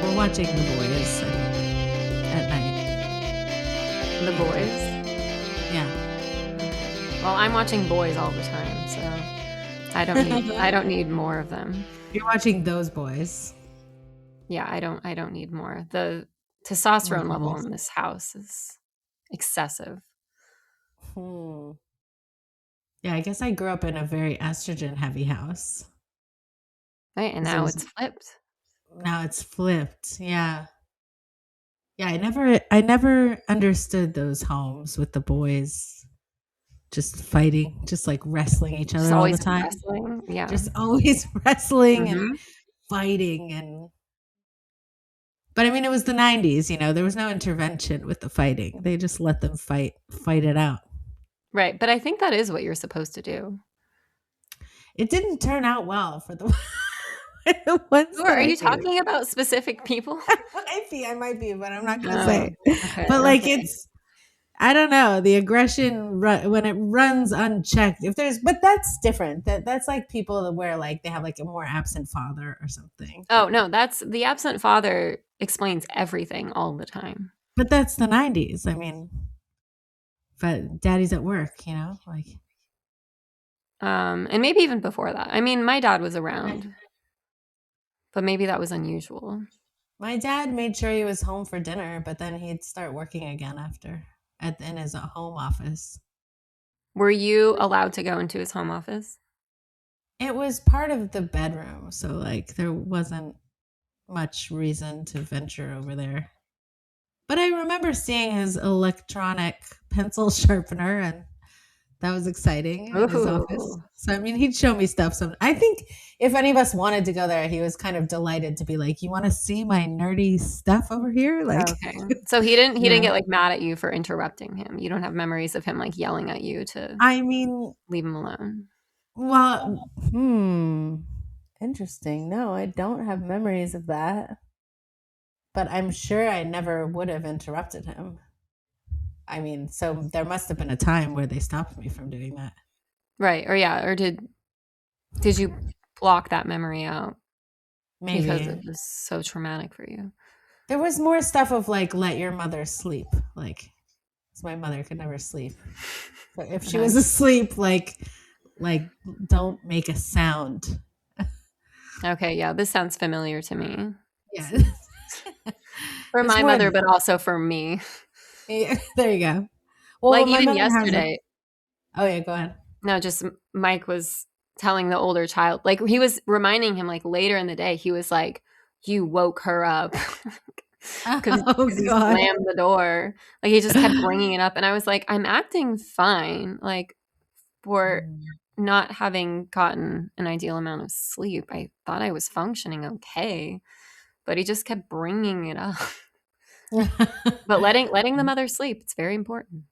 We're watching The Boys at night. The Boys? Yeah. Well, I'm watching Boys all the time, so I don't need more of them. You're watching those boys. Yeah, I don't need more. The testosterone level in this house is excessive. Yeah, I guess I grew up in a very estrogen heavy house. Right, and now it's flipped. Now it's flipped. Yeah. Yeah, I never understood those homes with the boys just fighting, just like wrestling each other all the time. Wrestling. Yeah. Just always wrestling and fighting but I mean, it was the 90s, there was no intervention with the fighting. They just let them fight it out. Right. But I think that is what you're supposed to do. It didn't turn out well for the ones. Are you talking about specific people? I might be, but I'm not going to say. Okay, but like I don't know, the aggression when it runs unchecked. But that's different. That's like people where like they have like a more absent father or something. Oh no, that's the absent father explains everything all the time. But that's the 90s. I mean, but daddy's at work, like. And maybe even before that. I mean, my dad was around, but maybe that was unusual. My dad made sure he was home for dinner, but then he'd start working again after in his home office. Were you allowed to go into his home office? It was part of the bedroom, so like there wasn't much reason to venture over there. But I remember seeing his electronic pencil sharpener, and that was exciting in his office. So, I mean, he'd show me stuff. I think if any of us wanted to go there, he was kind of delighted to be like, you want to see my nerdy stuff over here? Like, okay. So he didn't get like mad at you for interrupting him. You don't have memories of him like yelling at you to leave him alone. Well, interesting. No, I don't have memories of that. But I'm sure I never would have interrupted him. I mean, so there must have been a time where they stopped me from doing that. Right. Or did you block that memory out? Maybe. Because it was so traumatic for you. There was more stuff of like, let your mother sleep. Like, my mother could never sleep. So if she was asleep, like don't make a sound. Okay, yeah, this sounds familiar to me. Yeah. For my mother, but also for me. Yeah, there you go. Well, like even yesterday. Oh yeah, go ahead. No, just Mike was telling the older child, like he was reminding him, like later in the day, he was like, "You woke her up," because he slammed the door. Like he just kept bringing it up, and I was like, "I'm acting fine, like for not having gotten an ideal amount of sleep. I thought I was functioning okay, but he just kept bringing it up." But letting the mother sleep, it's very important.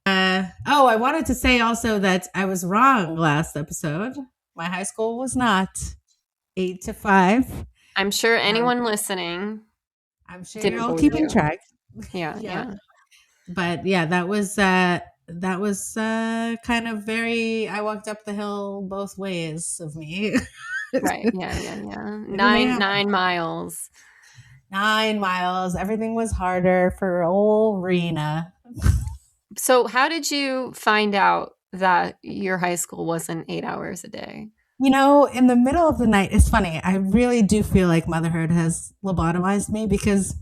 I wanted to say also that I was wrong last episode. My high school was not 8 to 5. I'm sure anyone listening, I'm sure you're all keeping track. Yeah. But yeah, that was kind of very. I walked up the hill both ways of me. Right. Yeah. 9 miles. 9 miles. Everything was harder for old Rena. So how did you find out that your high school wasn't 8 hours a day? In the middle of the night, it's funny. I really do feel like motherhood has lobotomized me because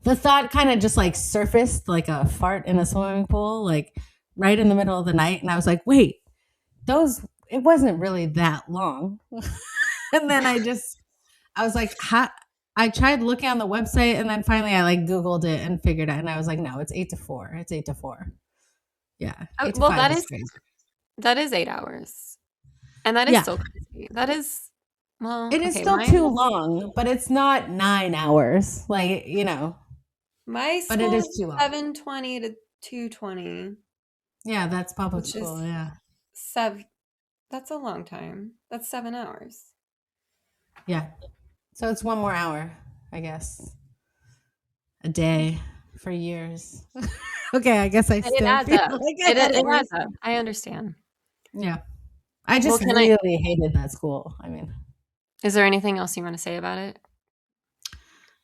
the thought kind of just like surfaced like a fart in a swimming pool, like right in the middle of the night. And I was like, wait, it wasn't really that long. And then I was like, I tried looking on the website, and then finally I like Googled it and figured out, and I was like, no, it's 8 to 4. It's 8 to 4. Yeah. Well, that is 8 hours. And that is still crazy. That is, well, it is still too long, but it's not 9 hours. Like, my school, but it is too long. 7:20 to 2:20. Yeah, that's public school. Yeah. That's a long time. That's 7 hours. Yeah. So it's 1 more hour, I guess, a day for years. Okay, I guess I still it adds up. It adds up. I understand. Yeah. I just really hated that school. I mean. Is there anything else you want to say about it?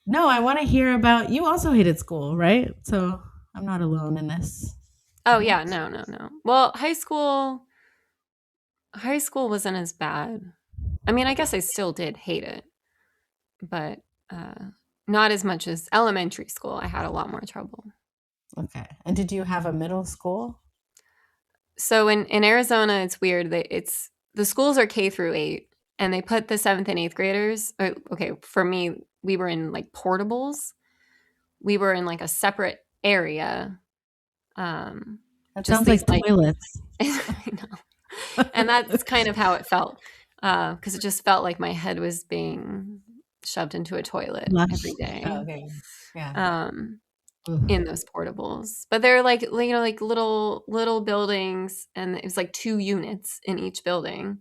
No, I want to hear about you also hated school, right? So I'm not alone in this. Oh Right? yeah, no, no, no. Well, high school wasn't as bad. I mean, I guess I still did hate it, but uh, not as much as elementary school. I had a lot more trouble. Okay. And did you have a middle school? So in Arizona, it's weird. It's the schools are K through 8, and they put the seventh and eighth graders. Okay, for me, we were in like portables. We were in like a separate area. Um, That just sounds these like like, toilets. I know, and that's kind of how it felt, because it just felt like my head was being shoved into a toilet Lush. every day. Oh, okay. Yeah. Um, Oof. in those portables. But they're like, like little buildings, and it was like 2 units in each building.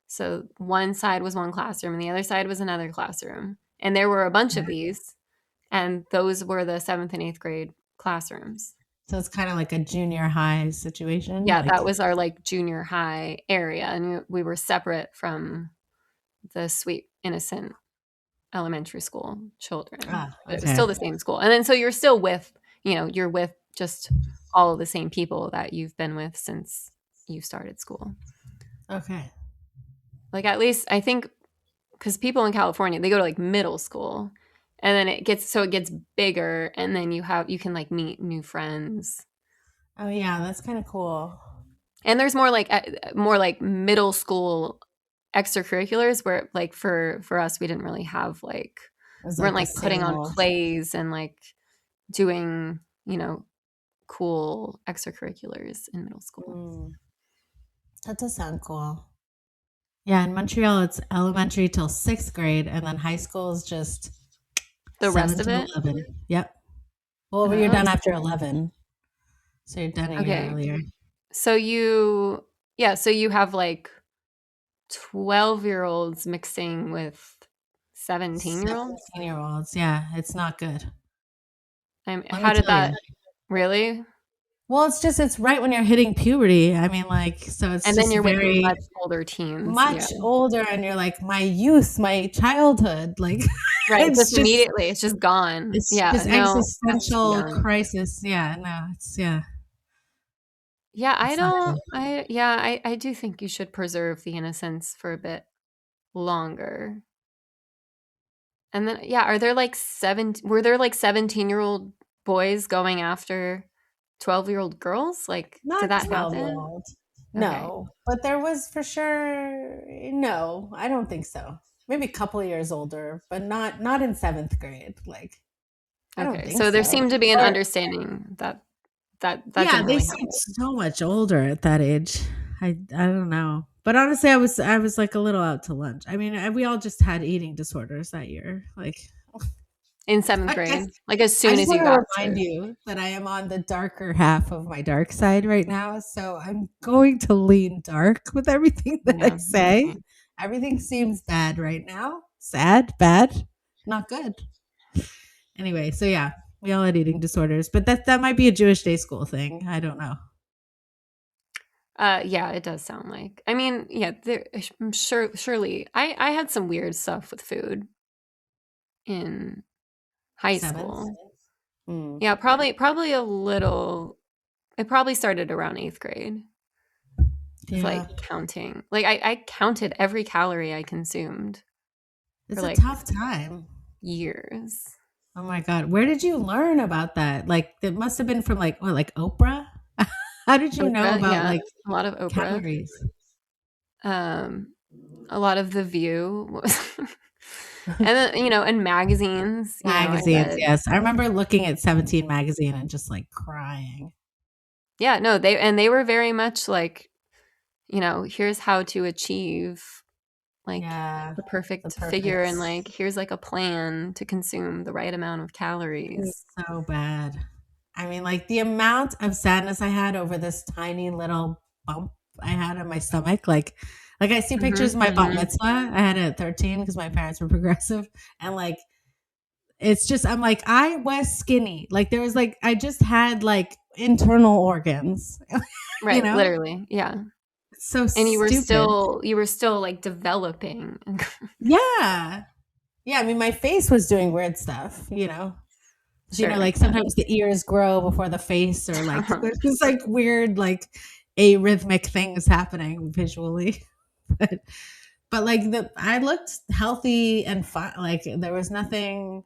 So one side was one classroom and the other side was another classroom. And there were a bunch of these, and those were the 7th and 8th grade classrooms. So it's kind of like a junior high situation. Yeah, Like, that was our like junior high area, and we were separate from the sweet innocent elementary school children, but it was okay. still the same school. And then so you're still with, you're with just all of the same people that you've been with since you started school. Okay. Like at least I think, because people in California, they go to like middle school, and then it gets bigger, and then you can like meet new friends. Oh, yeah. That's kind of cool. And there's more like middle school extracurriculars, where like for us, we didn't really have like, It was we weren't like the like putting same on old. plays and like doing, cool extracurriculars in middle school. Mm, that does sound cool. Yeah. In Montreal, it's elementary till sixth grade, and then high school is just The rest 7 of to it? 11. Yep. Well, you're Oh, done after 11. So you're done a year okay. earlier. So you have like 12-year-olds mixing with 17-year-olds? 17-year-olds. Yeah. It's not good. Let me How did tell you. that really? Well, it's right when you're hitting puberty. I mean, like, so it's And then just you're with very much older teens. much Yeah. older, and you're like, my youth, my childhood, like, Right. it's Just just immediately. It's just gone. it's Yeah. just No, has to be existential done. crisis. Yeah, no, yeah, Yeah, I it's not don't good. I do think you should preserve the innocence for a bit longer. And then yeah, were there like 17-year-old boys going after 12-year-old girls? Like, did Not that 12-year happen? old. Okay. No, but there was for sure. No, I don't think so. Maybe a couple of years older, but not in seventh grade. Like, I don't Okay. think So there so. seemed to be an Or understanding that yeah, didn't they really seem happen. so much older at that age. I don't know. But honestly, I was like a little out to lunch. I mean, we all just had eating disorders that year. Like, In 7th I guess grade, like as I soon just as you want got to to. remind you that I am on the darker half of my dark side right now. So I'm going to lean dark with everything that I Yeah. say. Okay. Everything seems bad right now. Sad, bad, not good. Anyway, so yeah, we all had eating disorders, but that might be a Jewish day school thing. I don't know. Yeah, it does sound like. I mean, yeah, I'm sure surely I had some weird stuff with food in high Seventh. school. Mm. Yeah, probably a little. It probably started around 8th grade with Yeah. like counting. Like I counted every calorie I consumed for It's a like tough time. years. Oh my god, where did you learn about that? Like, it must have been from like what, like Oprah? How did you know Oprah, about yeah, like a lot of Oprah. calories? Um, a lot of The View, and then and magazines. I Magazines, read. yes. I remember looking at 17 magazine and just like crying. Yeah, no, they were very much like, here's how to achieve like Yeah, the the perfect figure, perfect. and like here's like a plan to consume the right amount of It's calories. so bad. I mean, like the amount of sadness I had over this tiny little bump I had on my stomach, like I see pictures Mhm, of my bat mhm. mitzvah. I had it at 13 because my parents were progressive, and like it's just I'm like I was skinny. Like there was like I just had like internal organs, you Right, know? literally, yeah. It's so And stupid. you were still like developing. Yeah. Yeah, I mean, my face was doing weird stuff, you know. So, you know, Sure. like sometimes the ears grow before the face, or like there's just like weird, like arrhythmic things happening visually. but but like I looked healthy and fine. Like there was nothing.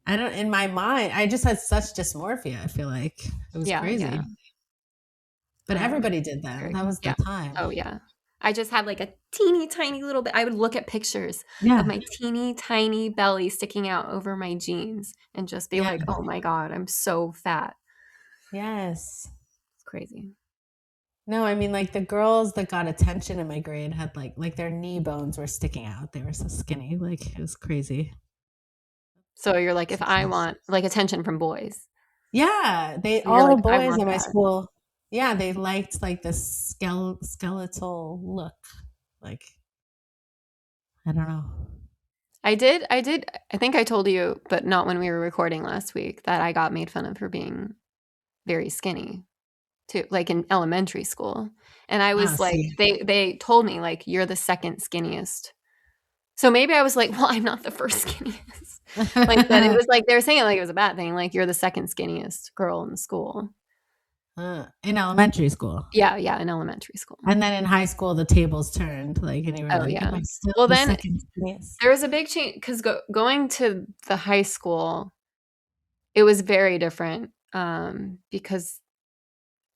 I don't in my mind. I just had such dysmorphia. I feel like it was Yeah, yeah. crazy. But everybody did that. Scary. That was the Yeah. time. Oh, yeah. I just had, like, a teeny tiny little bit I would look at pictures of Yeah. my teeny tiny belly sticking out over my jeans and just be Yeah. like, "Oh my god, I'm so fat." Yes. It's crazy. No, I mean like the girls that got attention in my grade had like their knee bones were sticking out. They were so skinny. Like it was crazy. So you're like, "If I want, like, attention from boys." Yeah, they So you're all like, the "I boys want in my that." school. Yeah, they liked like the skeletal look. Like I don't know. I think I told you, but not when we were recording last week, that I got made fun of for being very skinny too, like, in elementary school. And I Ah, was like see. they told me, like, "You're the 2nd skinniest." So maybe I was like, "Well, I'm not the 1st skinniest." Like, but it was like they were saying it like it was a bad thing, like, "You're the 2nd skinniest girl in the school." In elementary school. Yeah, yeah, in elementary school. And then in high school the tables turned, like and you were Oh, like, yeah. Am I still Well, the then second skinniest? there was a big change 'cause going to the high school, it was very different, because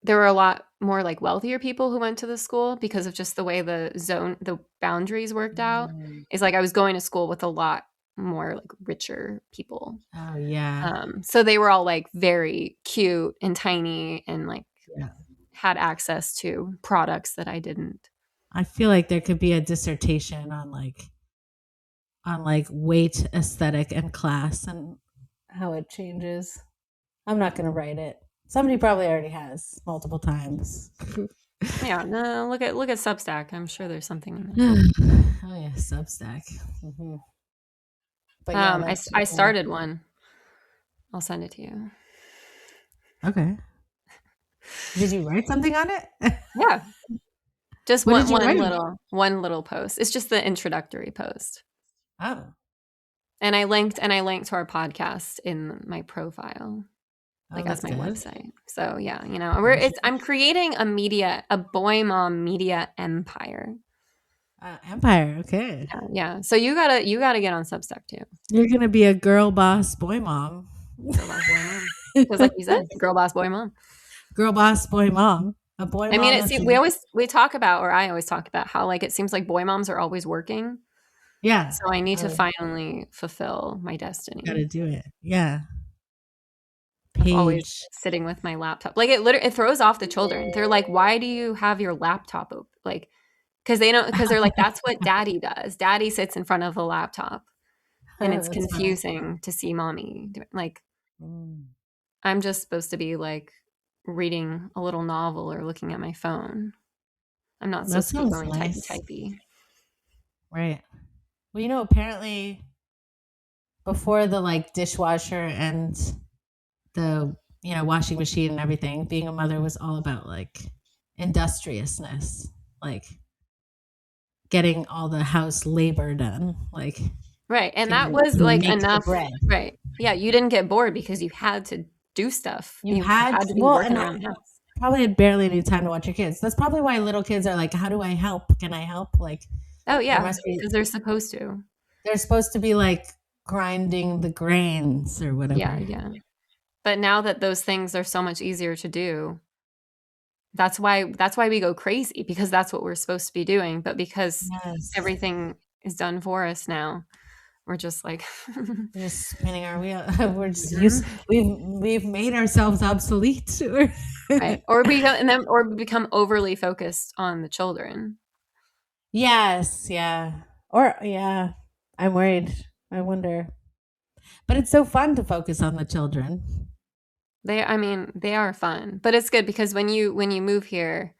there were a lot more, like, wealthier people who went to the school because of just the way the boundaries worked out. Mm. It's like I was going to school with a lot more, like, richer people. Oh yeah. So they were all, like, very cute and tiny and, like, Yeah. had access to products that I didn't. I feel like there could be a dissertation on like weight, aesthetic, and class and how it changes. I'm not gonna write it. Somebody probably already has multiple times. Yeah, no, look at Substack. I'm sure there's something in Oh yeah, Substack. Hmm. But there. yeah, I started one. I'll send it to you. okay. Did you write something on it? Yeah, just What did you write? one little post. It's just the introductory post. Oh, And I linked to our podcast in my profile, oh, like as that's my good. website. So yeah, you know, I'm creating a boy mom media empire. Empire. Okay, Yeah, yeah. So you gotta get on Substack too. you're gonna be a girl boss boy mom. Girl boss boy mom. Because like you said, girl boss boy mom. Girl boss boy mom. A boy I mean, mom. That's we talk about, or I always talk about how like it seems like boy moms are always working. yeah. So I need to finally fulfill my destiny Got to do it. Yeah. of always Paige. sitting with my laptop. Like it throws off the children. They're like, "Why do you have your laptop open?" Like because they're like, "That's what daddy does. Daddy sits in front of a laptop." And it's That's funny. confusing to see mommy like Mm. I'm just supposed to be like reading a little novel or looking at my phone. I'm not That supposed to be sounds going nice. typey. Right. Well, you know, apparently before the like dishwasher and the, you know, washing machine and everything, being a mother was all about like industriousness, like getting all the house labor done. Like Right, and that to was, like, make the enough. bread. Right. Yeah, you didn't get bored because you had to do stuff. You You had, had to be well, working and around the house. probably had barely any time to watch your kids. That's probably why little kids are like, how do I help? Can I help? Like, Oh, there yeah, must be, because 'cause they're supposed to. they're supposed to be like grinding the grains or Yeah, whatever. yeah. But now that those things are so much easier to do, that's why we go crazy because that's what we're supposed to be doing, but because Yes. everything is done for us now, we're just like We're just spinning our wheel. We're just Mhm. we've made ourselves obsolete. Right, or become overly focused on the children. Yes, yeah. Or yeah. I'm worried. I wonder. But it's so fun to focus on the children. I mean, they are fun, but it's good because when you move here,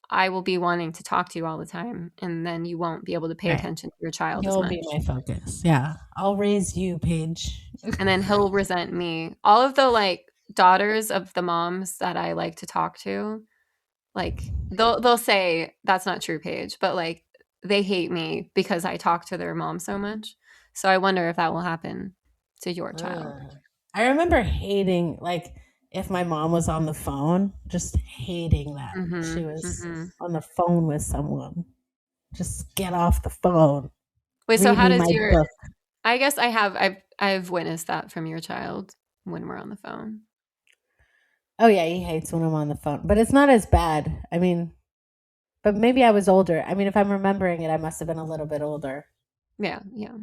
I will be wanting to talk to you all the time, and then you won't be able to pay Right. attention to your child as You'll much. be my focus. Yeah. I'll raise you, Paige. And then he'll resent me. All of the like daughters of the moms that I like to talk to, like they'll say that's not true, Paige, but like they hate me because I talk to their mom so much. So I wonder if that will happen to your child. I remember hating, like, if my mom was on the phone, just hating that she was on the phone with someone. Just get off the phone. Wait, so Read how me does my your book. I guess I've witnessed that from your child when we're on the phone. Oh yeah, he hates when I'm on the phone, but it's not as bad. I mean, but maybe I was older. I mean, if I'm remembering it, I must have been a little bit older. Yeah, yeah.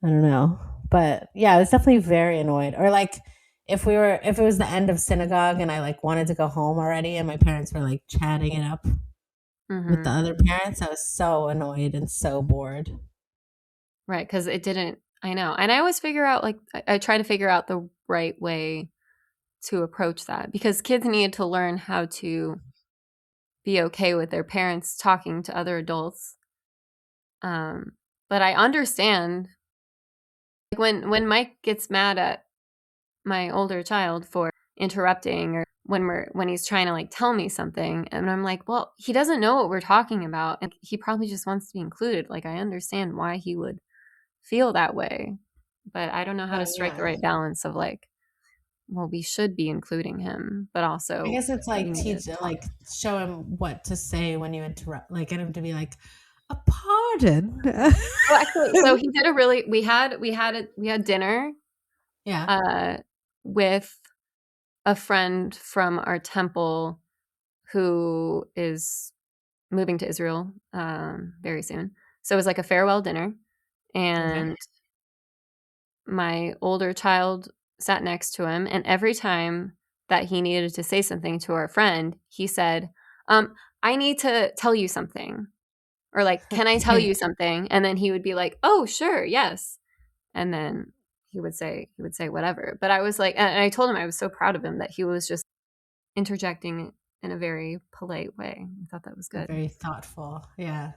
I don't know. But yeah, I was definitely very annoyed. Or like if it was the end of synagogue and I like wanted to go home already and my parents were like chatting it up with the other parents, I was so annoyed and so bored. Right, because it didn't. I know, and I always figure out like I try to figure out the right way to approach that because kids need to learn how to be okay with their parents talking to other adults. But I understand like when Mike gets mad at my older child for interrupting or when he's trying to like tell me something and I'm like, well, he doesn't know what we're talking about and he probably just wants to be included. Like I understand why he would feel that way, but I don't know how to strike the right balance of like, well, we should be including him, but also I guess it's we like need like show him what to say when you interrupt, like get him to be like, a pardon. Well, actually, so he did a really we had dinner Yeah. With a friend from our temple who is moving to Israel very soon. So it was like a farewell dinner, and Okay. my older child sat next to him, and every time that he needed to say something to our friend, he said, I need to tell you something. Or like, can I tell you something? And then he would be like, oh, sure, yes. And then he would say whatever. But I was like, and I told him I was so proud of him that he was just interjecting in a very polite way. I thought that was good. Very thoughtful. Yeah.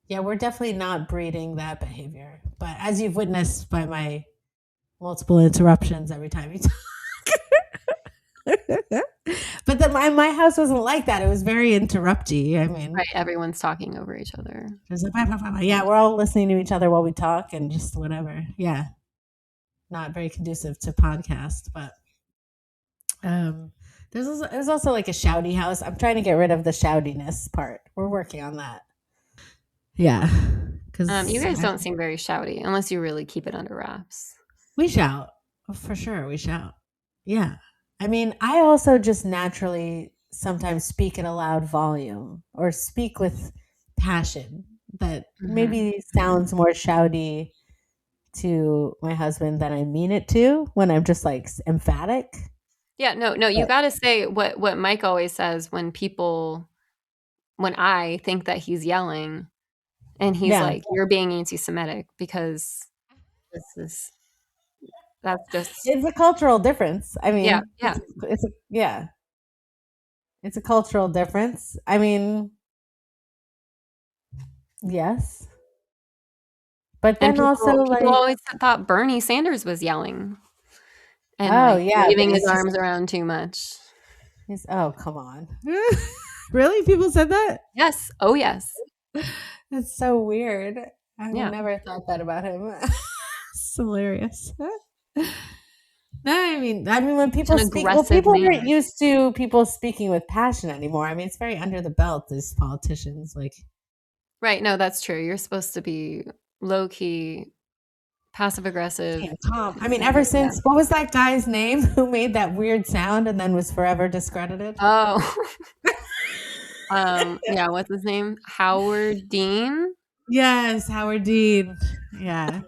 Yeah, we're definitely not breeding that behavior. But as you've witnessed by my multiple interruptions every time you talk. But my house wasn't like that. It was very interrupty. I mean, right, everyone's talking over each other. Yeah, we're all listening to each other while we talk and just whatever. Yeah, not very conducive to podcast. But there's also like a shouty house. I'm trying to get rid of the shoutiness part. We're working on that. Yeah, because you guys don't seem very shouty unless you really keep it under wraps. We shout for sure. We shout. Yeah. I mean, I also just naturally sometimes speak at a loud volume or speak with passion that maybe sounds more shouty to my husband than I mean it to when I'm just like emphatic. Yeah, no, you got to say what Mike always says when I think that he's yelling and he's like, you're being anti-Semitic because that's just. It's a cultural difference. I mean, yeah. It's a cultural difference. I mean, yes. But then people always thought Bernie Sanders was yelling and waving his arms around too much. Oh, come on. Really? People said that? Yes. Oh, yes. That's so weird. I've never thought that about him. It's hilarious. No, I mean when people speak, people aren't used to people speaking with passion anymore. I mean, it's very under the belt, these politicians. Like, right? No, that's true. You're supposed to be low key, passive aggressive, calm. I mean, ever since what was that guy's name who made that weird sound and then was forever discredited? Oh, yeah. What's his name? Howard Dean. Yes, Howard Dean. Yeah.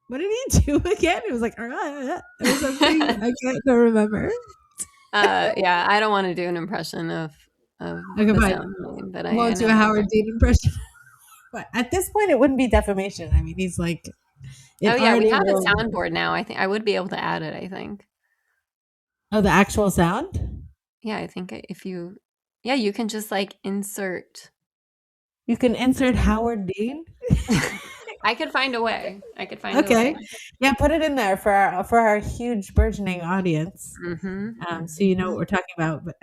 What did he do again? It was like, it was something I can't remember. Yeah, I don't want to do an impression of okay, but I won't do a Howard Dean impression. But at this point, it wouldn't be defamation. I mean, he's like, oh yeah, we have a soundboard now. I think I would be able to add it. I think. Oh, the actual sound? Yeah, I think if you, you can just like insert. You can insert Howard Dean. I could find a way. A way. Yeah, put it in there for our huge burgeoning audience. So you know what we're talking about. But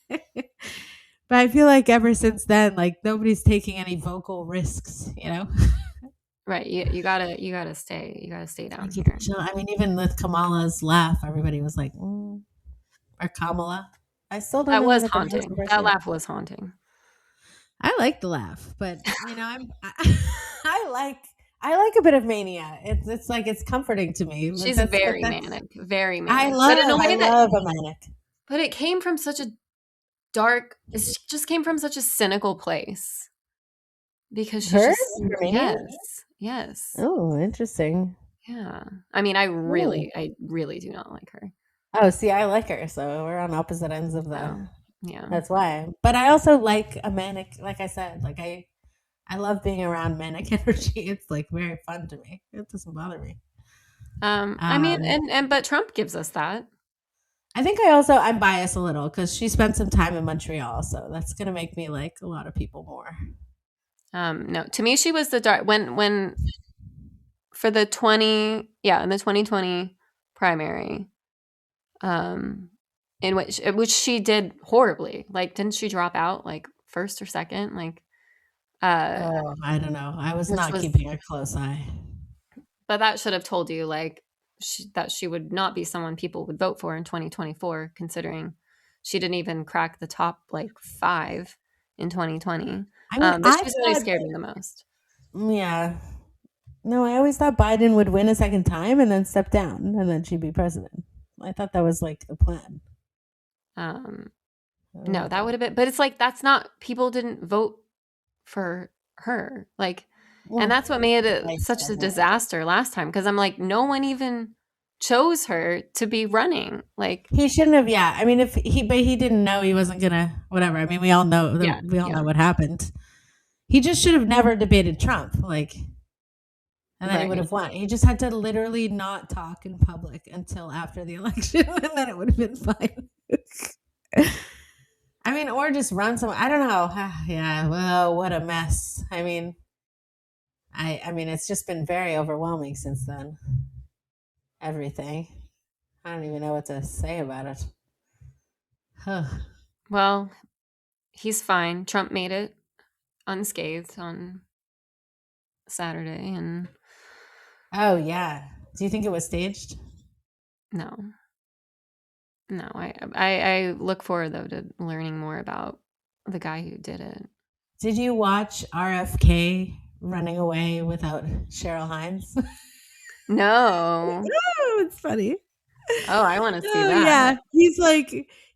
but I feel like ever since then, like nobody's taking any vocal risks, you know? Right. You gotta stay I down keep it here. chill. I mean, even with Kamala's laugh, everybody was like, or Kamala. I still don't That know how was to pronounce her haunting. first That name. laugh was haunting. I like the laugh, but you know, I like I like a bit of mania. It's like it's comforting to me. But She's very that's manic, very I manic. But in love a I way that love a manic. but it came from such a dark it just came from such a cynical place because she's Her? just Mania? yes. Yes. Oh, interesting. Yeah. I mean, I Hmm. really I really do not like her. Oh, see, I like her, so we're on opposite ends of the. Oh, yeah. That's why. But I also like a manic. Like I said, like I love being around manic energy. It's like very fun to me. It doesn't bother me. I mean, Um, and but Trump gives us that. I think I'm biased a little because she spent some time in Montreal, so that's gonna make me like a lot of people more. No, to me, she was the dark when for the 20 yeah in the 2020 primary, um, in which she did horribly. Like, didn't she drop out like first or second? Like, uh, Oh, I don't know. I was which not was keeping a close eye. but that should have told you like that she would not be someone people would vote for in 2024, considering she didn't even crack the top like 5 in 2020. I mean, But I she's the one who thought, scared me the most. yeah. No, I always thought Biden would win a second time and then step down, and then she'd be president. I thought that was like the plan. Um, I don't no, that know. would have been, but it's like that's not people didn't vote for her. Like, and Well, that's what made it I such said a that. disaster last time because I'm like, no one even chose her to be running. Like, He shouldn't have. Yeah, I mean, if he, but he didn't know he wasn't gonna. Whatever. I mean, yeah, we all yeah, know what happened. He just should have never debated Trump. Like, and then he would right. have won. He just had to literally not talk in public until after the election, and then it would have been fine. I mean, or just run some. I don't know. Yeah. Well, what a mess. I mean, I mean, it's just been very overwhelming since then. Everything. I don't even know what to say about it. Huh. Well, he's fine. Trump made it unscathed on Saturday, and Oh yeah. Do you think it was staged? no, no. I look forward though to learning more about the guy who did it. Did you watch RFK running away without Cheryl Hines? No. Oh, it's funny. Oh, I want to see Oh that. yeah,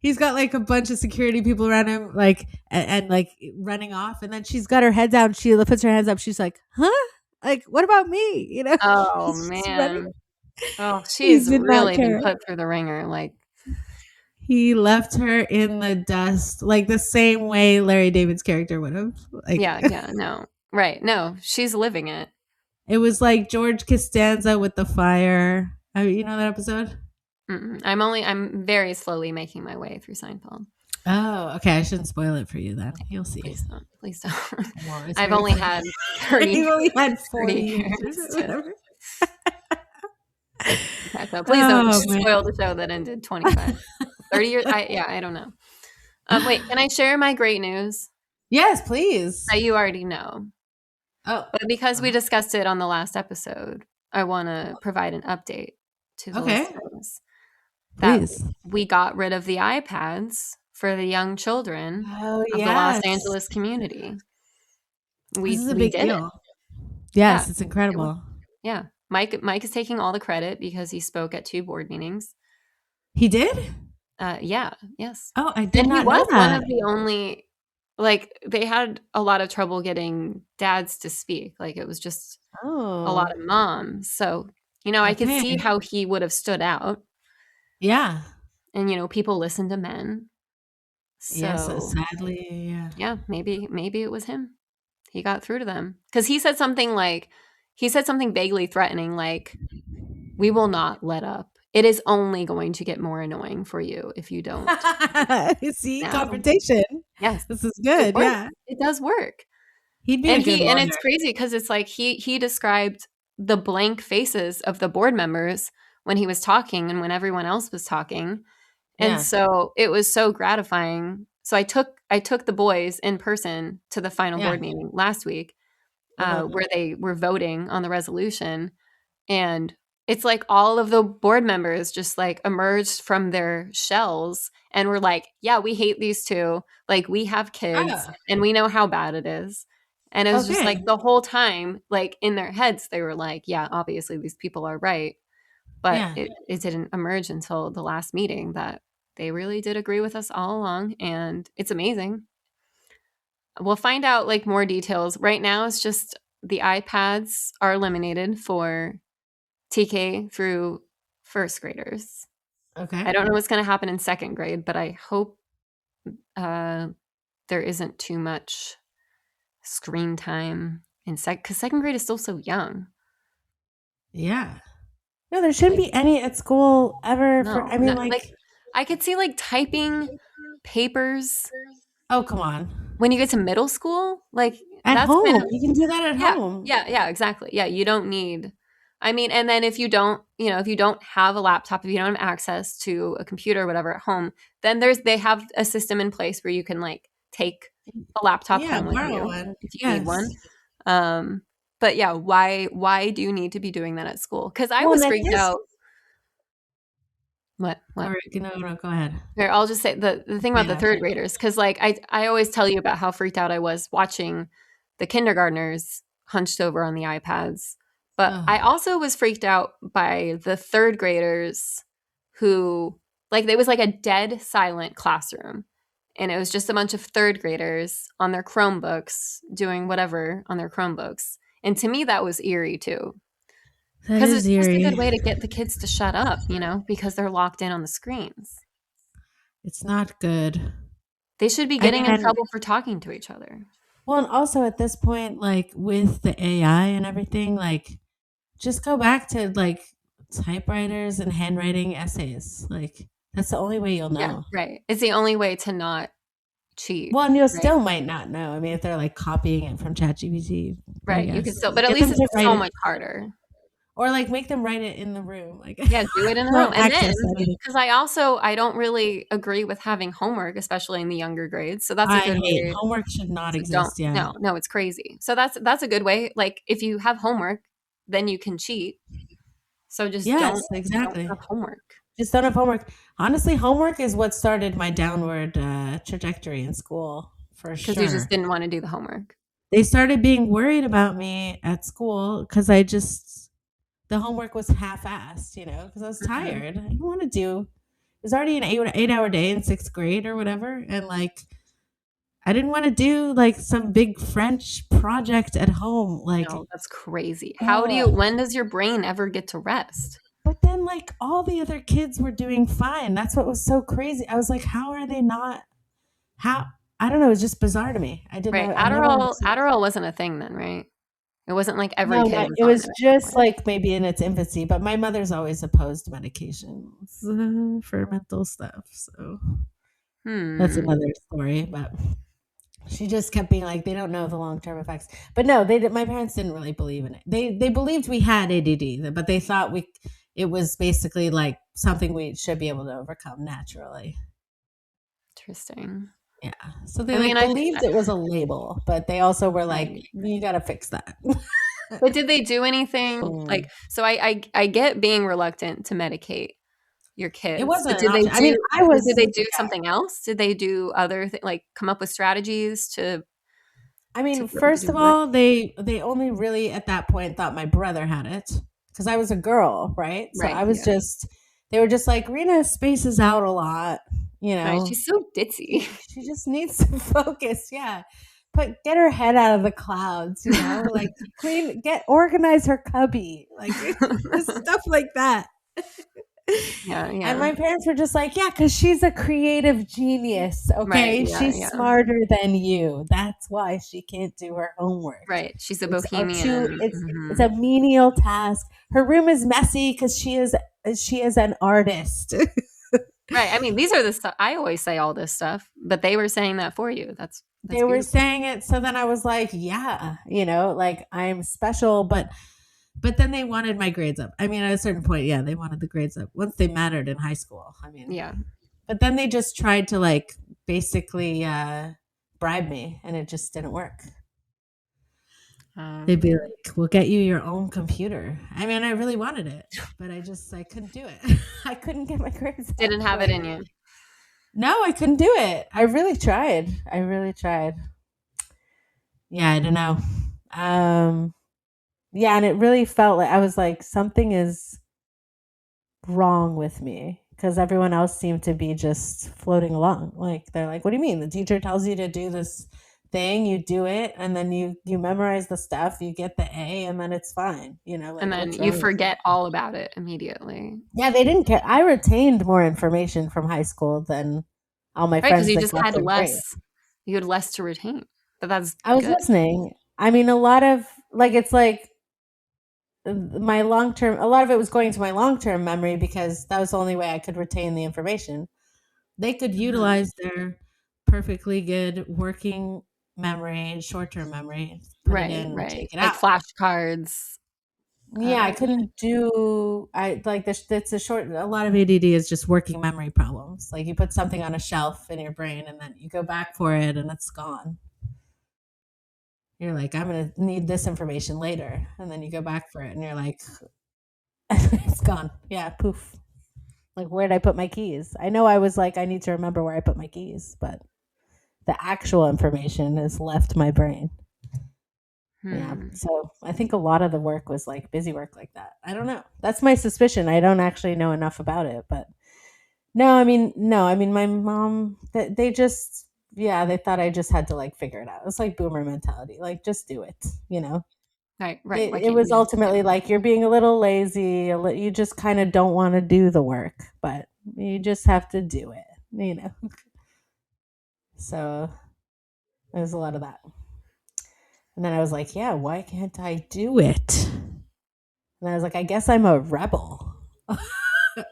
he's got like a bunch of security people around him, like and like running off, and then she's got her head down. She puts her hands up. She's like, "Huh? Like, what about me?" You know, Oh he's just running. man. Oh, He she's did not really been care. put through the ringer. Like, He left her in the dust, like the same way Larry David's character would have. Like, yeah, yeah, no. Right. No, she's living it. it was like George Costanza with the fire. You know that episode? I'm very slowly making my way through Seinfeld. Oh, okay. I shouldn't spoil it for you then. You'll see. Please don't. Please don't. Well, it's I've very only funny. had 30, You've only had 40 30 years years or to. whatever. Yeah, so please don't Oh man. spoil the show that ended 25, 30 years. I don't know. Wait, can I share my great news Yes, please. that you already know? Oh, But because we uh-huh. discussed it on the last episode, I want to provide an update to the Okay. listeners that Please. we got rid of the iPads for the young children Oh, of the Los yes. Angeles community. This is a We big did it. deal. Yeah. Yes, it's incredible. Yeah. Mike is taking all the credit because he spoke at 2 board meetings. He did? Yeah, yes. Oh, I did And he not know was one that. of the only like they had a lot of trouble getting dads to speak. Like it was just a Oh, lot of moms. So, I could okay. see how he would have stood out Yeah. and people listen to men. Yes, So, sadly, yeah. yeah, maybe it was him. He got through to them cuz he said something vaguely threatening like we will not let up. It is only going to get more annoying for you if you don't See, now. confrontation. Yes. This is It good. works. Yeah. It does work. He'd be a And good it's lawyer. crazy because it's like he described the blank faces of the board members when he was talking and when everyone else was talking. And Yeah. so it was so gratifying. So I took the boys in person to the final Yeah. board meeting last week where they were voting on the resolution. And it's like all of the board members just like emerged from their shells and were like, yeah, we hate these two. Like, we have kids and we know how bad it is. And it was just like the whole time, like in their heads, they were like, yeah, obviously these people are right. But it didn't emerge until the last meeting that they really did agree with us all along. And it's amazing. We'll find out like more details. Right now, it's just the iPads are eliminated for TK through first graders. Okay. I don't know what's going to happen in second grade, but I hope there isn't too much screen time in because second grade is still so young. Yeah. No, there shouldn't be any at school ever. Like I could see like typing papers. Oh, come on. When you get to middle school, like at home, you can do that at home. Yeah, exactly. Yeah, you don't need. I mean, and then if you don't have a laptop, if you don't have access to a computer or whatever at home, then they have a system in place where you can like take a laptop home with you if you need one. But yeah, why do you need to be doing that at school? Because I was freaked out. What? All right, no, go ahead. Here, I'll just say the thing about the third graders, because like I always tell you about how freaked out I was watching the kindergartners hunched over on the iPads. But I also was freaked out by the third graders who, like, it was like a dead silent classroom. And it was just a bunch of third graders on their Chromebooks doing whatever on their Chromebooks. And to me, that was eerie too. Because it's just a good way to get the kids to shut up, because they're locked in on the screens. It's not good. They should be getting in trouble for talking to each other. Well, and also at this point, like with the AI and everything, like just go back to like typewriters and handwriting essays. Like that's the only way you'll know. Yeah, right. It's the only way to not cheat. Well, and you still might not know. I mean, if they're like copying it from ChatGPT. Right. You can still, but at least it's so much harder. Or like make them write it in the room. Like yeah, do it in the room. And then because I don't really agree with having homework, especially in the younger grades. So that's a good way. Homework should not exist. Yeah. No, it's crazy. So that's a good way. Like if you have homework, then you can cheat. So just don't have homework. Just don't have homework. Honestly, homework is what started my downward trajectory in school for sure. Because you just didn't want to do the homework. They started being worried about me at school because the homework was half-assed, because I was tired. I didn't want to do. It was already an 8-hour day in 6th grade or whatever, and like I didn't want to do like some big French project at home. Like no, that's crazy. When does your brain ever get to rest? But then like all the other kids were doing fine. That's what was so crazy. I was like, how are they not? I don't know. It was just bizarre to me. I didn't know. Adderall wasn't a thing then, right? It wasn't like every kid. It was just like maybe in its infancy, but my mother's always opposed medications for mental stuff. So that's another story. But she just kept being like, they don't know the long-term effects. But no, my parents didn't really believe in it. They believed we had ADD, but they thought it was basically like something we should be able to overcome naturally. Interesting. Yeah. So they believed it was a label, but they also were like, you got to fix that. But did they do anything? Like, so I get being reluctant to medicate your kids. It wasn't. Did they do something else? Did they do other like come up with strategies to? I mean, first of all, they only really at that point thought my brother had it because I was a girl, right? So I was they were just like, Rena spaces out a lot. Right, she's so ditzy. She just needs to focus. Yeah. Get her head out of the clouds, like organize her cubby, like stuff like that. Yeah. And my parents were just like, yeah, because she's a creative genius. Okay. Right, she's smarter than you. That's why she can't do her homework. Right. She's a bohemian. It's a menial task. Her room is messy because she is an artist. Right. I mean, these are the stuff I always say all this stuff, but they were saying that for you. That's they were saying it. So then I was like, yeah, like I'm special, but then they wanted my grades up. I mean, at a certain point, yeah, they wanted the grades up once they mattered in high school. I mean, yeah, but then they just tried to like basically bribe me and it just didn't work. They'd be like, "We'll get you your own computer." I mean, I really wanted it, but I couldn't do it. I couldn't get my grades Didn't up. have it Like, in you. no, I couldn't do it. I really tried. I really tried. Yeah, I don't know. Um, yeah, and it really felt like I was like, something is wrong with me because everyone else seemed to be just floating along. Like they're like, "What do you mean? The teacher tells you to do this thing, you do it, and then you memorize the stuff, you get the A, and then it's fine." And Like then what's you wrong with you? forget all about it immediately. Yeah, they didn't care. I retained more information from high school than all my Right, because friends you that just got had their grade. less you had less to retain. But that's I was good. listening. I mean, a lot of like it's like my long term. A lot of it was going to my long term memory because that was the only way I could retain the information. They could Mhm. utilize their perfectly good working memory, short term memory, put it Right, in and right. take it Like out. flashcards. Yeah, I Uh, couldn't do. I like this. It's a short. A lot of ADD is just working memory problems. Like you put something on a shelf in your brain, and then you go back for it, and it's gone. You're like, I'm gonna need this information later, and then you go back for it, and you're like, it's gone. Yeah, poof. Like, where did I put my keys? I know I was like, I need to remember where I put my keys, but the actual information has left my brain. Yeah. hmm. So I think a lot of the work was like busy work like that. I don't know. That's my suspicion. I don't actually know enough about it, but no. I mean, my mom, they just, yeah, they thought I just had to like figure it out. It's like boomer mentality. Like, just do it. Right, right. Why It can't was you just do ultimately it? like you're being a little lazy. You just kind of don't want to do the work, but you just have to do it. So there's a lot of that. And then I was like, yeah, why can't I do it? And I was like, I guess I'm a rebel.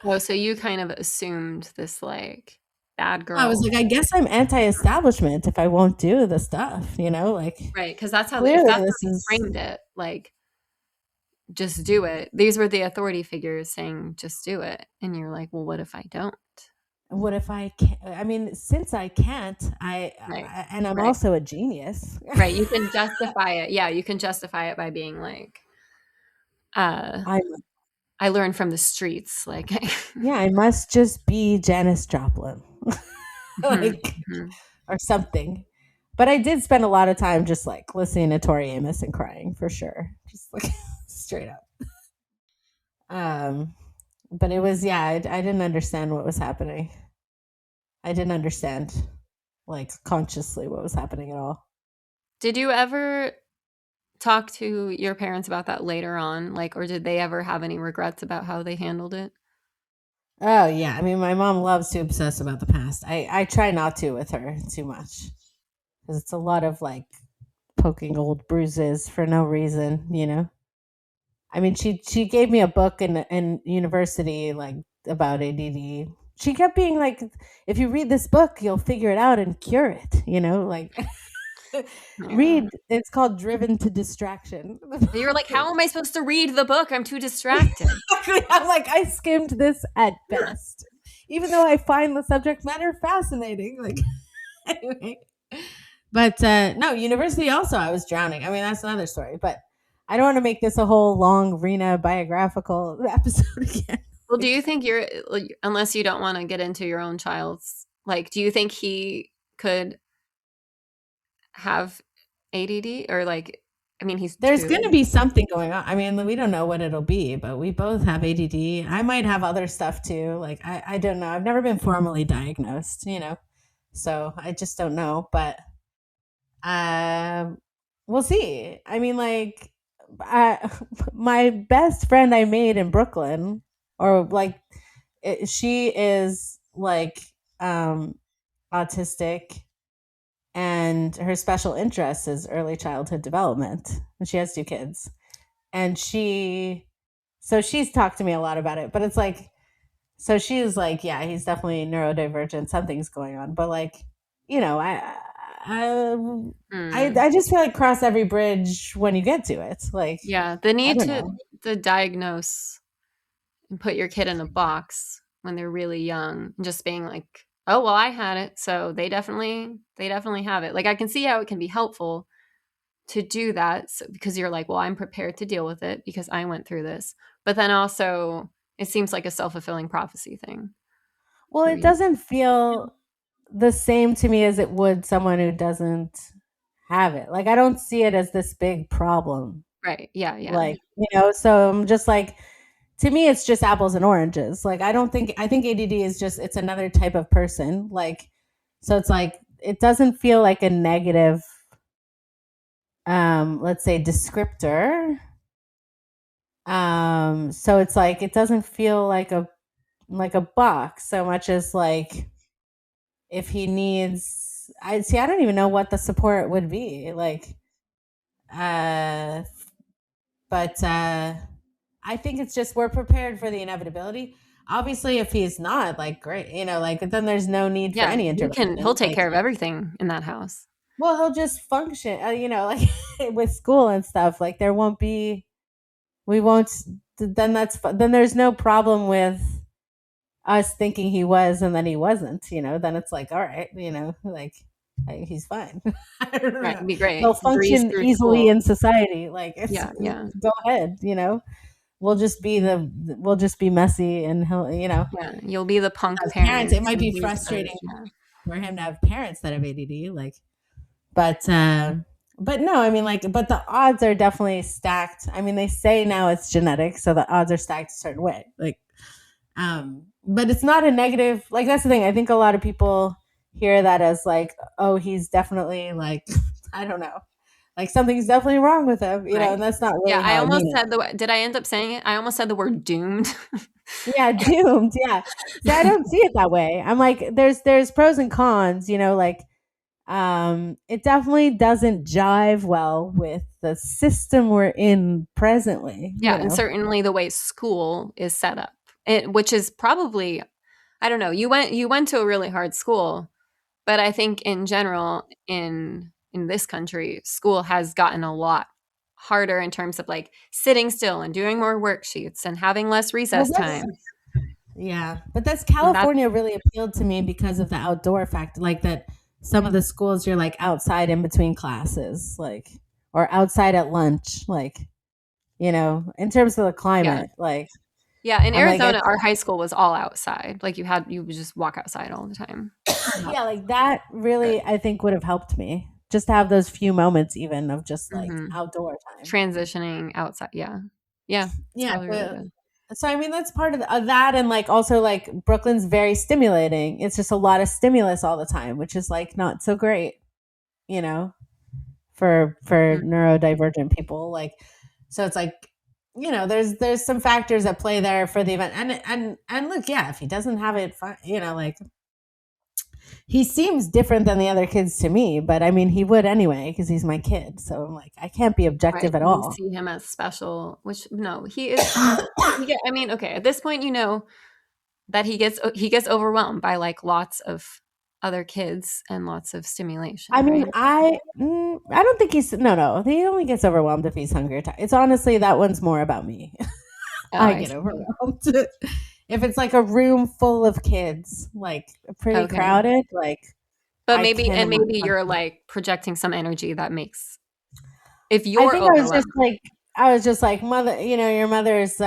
Oh, so you kind of assumed this, like, bad I was girl. like, I guess I'm anti-establishment if I won't do the stuff. Like Right, because that's how if clearly that's how this they is framed it, like, "Just do it." These were the authority figures saying, "Just do it." And you're like, "Well, what if I don't?" what if I can't? I mean, since I can't, Right, and I'm right, also a genius. right. You can justify it. Yeah, you can justify it by being like, uh, I'm "I learned from the streets." Like, Yeah, I must just be Janis Joplin, mhm, like mhm. or something. But I did spend a lot of time just like listening to Tori Amos and crying for sure, just like straight up. Um, but it was yeah, I didn't understand what was happening. I didn't understand like consciously what was happening at all. Did you ever talk to your parents about that later on? Like, or did they ever have any regrets about how they handled it? Oh yeah, I mean my mom loves to obsess about the past. I try not to with her too much because it's a lot of like poking old bruises for no reason. I mean, she gave me a book in university like about ADD. She kept being like, "If you read this book, you'll figure it out and cure it." Like Yeah. read. It's called Driven to Distraction. You were like, "How am I supposed to read the book? I'm too distracted." I'm like, I skimmed this at best, even though I find the subject matter fascinating. Like anyway, but no, university also I was drowning. I mean, that's another story. But I don't want to make this a whole long Rena biographical episode again. Well, do you Like, think you're like, unless you don't wanna get into your own child's like, do you think he could have ADD? Or, like I mean, he's there's 2. going to be something going on. I mean, we don't know what it'll be, but we both have ADD. I might have other stuff too. Like, I don't know. I've never been formally diagnosed. So I just don't know. But um, we'll see. I mean, like, I, my best friend I made in Brooklyn, or like, she is like autistic, and her special interest is early childhood development. And she has two kids, and so she's talked to me a lot about it. But it's like, so she's like, yeah, he's definitely neurodivergent. Something's going on, but like, you know, I, Mm. I just feel like cross every bridge when you get to it. Like, Yeah, the I need don't know. to diagnose and put your kid in a box when they're really young, and just being like, "Oh, well, I had it, so they definitely have it." Like, I can see how it can be helpful, to do that because you're like, well, I'm prepared to deal with it because I went through this. But then also, it seems like a self-fulfilling prophecy thing. Well, it doesn't feel the same to me as it would someone who doesn't have it. Like, I don't see it as this big problem. Right. Yeah. Yeah. Like, so I'm just like, to me, it's just apples and oranges. Like, I think ADD is just, it's another type of person. Like, so it's like, it doesn't feel like a negative, let's say, descriptor. So it's like, it doesn't feel like a box so much as like, if he needs, I don't even know what the support would be like, uh but I think it's just, we're prepared for the inevitability. Obviously, if he's not, like, great, like, then there's no need for Yeah. any intervention. He'll take Like, care of everything in that house. well, he'll just function, like with school and stuff. Like, there won't be, we won't. Then then there's no problem with us thinking he was and then he wasn't. Then it's like, all right, like, he's fine. I don't Right. know. It'd be great. He'll Breeze function through easily school. in society. Like, Yeah. Yeah. go ahead. We'll just be messy, and he'll, Yeah. You'll be the punk as parent. parents, it might And be he's frustrating yeah. for him to have parents that have ADD, like, but no, I mean, like, but the odds are definitely stacked. I mean, they say now it's genetic, so the odds are stacked a certain way. Like, but it's not a negative. Like, that's the thing. I think a lot of people hear that as like, oh, he's definitely like, I don't know, like, something's definitely wrong with him, Right. and that's not really Yeah. I how I almost mean said did I end up saying it? I almost said the word doomed. it. Yeah, doomed. Yeah. See, I don't see it that way. I'm like, there's pros and cons, like, it definitely doesn't jive well with the system we're in presently, Yeah. And certainly the way school is set up, which is probably, I don't know, you went to a really hard school, but I think in general in this country, school has gotten a lot harder in terms of like sitting still and doing more worksheets and having less Well, recess time. yeah, but that's And that California really appealed to me because of the outdoor factor, like, that some of the schools you're like outside in between classes, like, or outside at lunch, like, in terms of the yeah. climate, like, Yeah, in I'm like, Arizona, our high school was all outside. Like you would just walk outside all the time. yeah, like, that really, I think, would have helped me just to have those few moments even of just like Mhm. outdoor time. Transitioning outside. Yeah. Yeah. It's Yeah, probably really good. so I mean, that's part of that, and like, also, like, Brooklyn's very stimulating. It's just a lot of stimulus all the time, which is like not so great, you know, for Mm. neurodivergent people. Like, so it's like, there's some factors that play there for the event, and look, yeah, if he doesn't have it, fine, like, he seems different than the other kids to me, but I mean, he would anyway because he's my kid. So I'm like, I can't be Right. objective at You all. see him as special, which no, he is. I mean, okay. At this point, you know that he gets overwhelmed by like lots of other kids and lots of stimulation, I mean, right? I don't think he's no. He only gets overwhelmed if he's hungry. It's honestly, that one's more about me. Oh, I I get see. overwhelmed if it's like a room full of kids, like pretty Okay. crowded. Like, But I maybe cannot. you're like projecting some energy that makes if I you're think overwhelmed. I was just like, mother, your mother's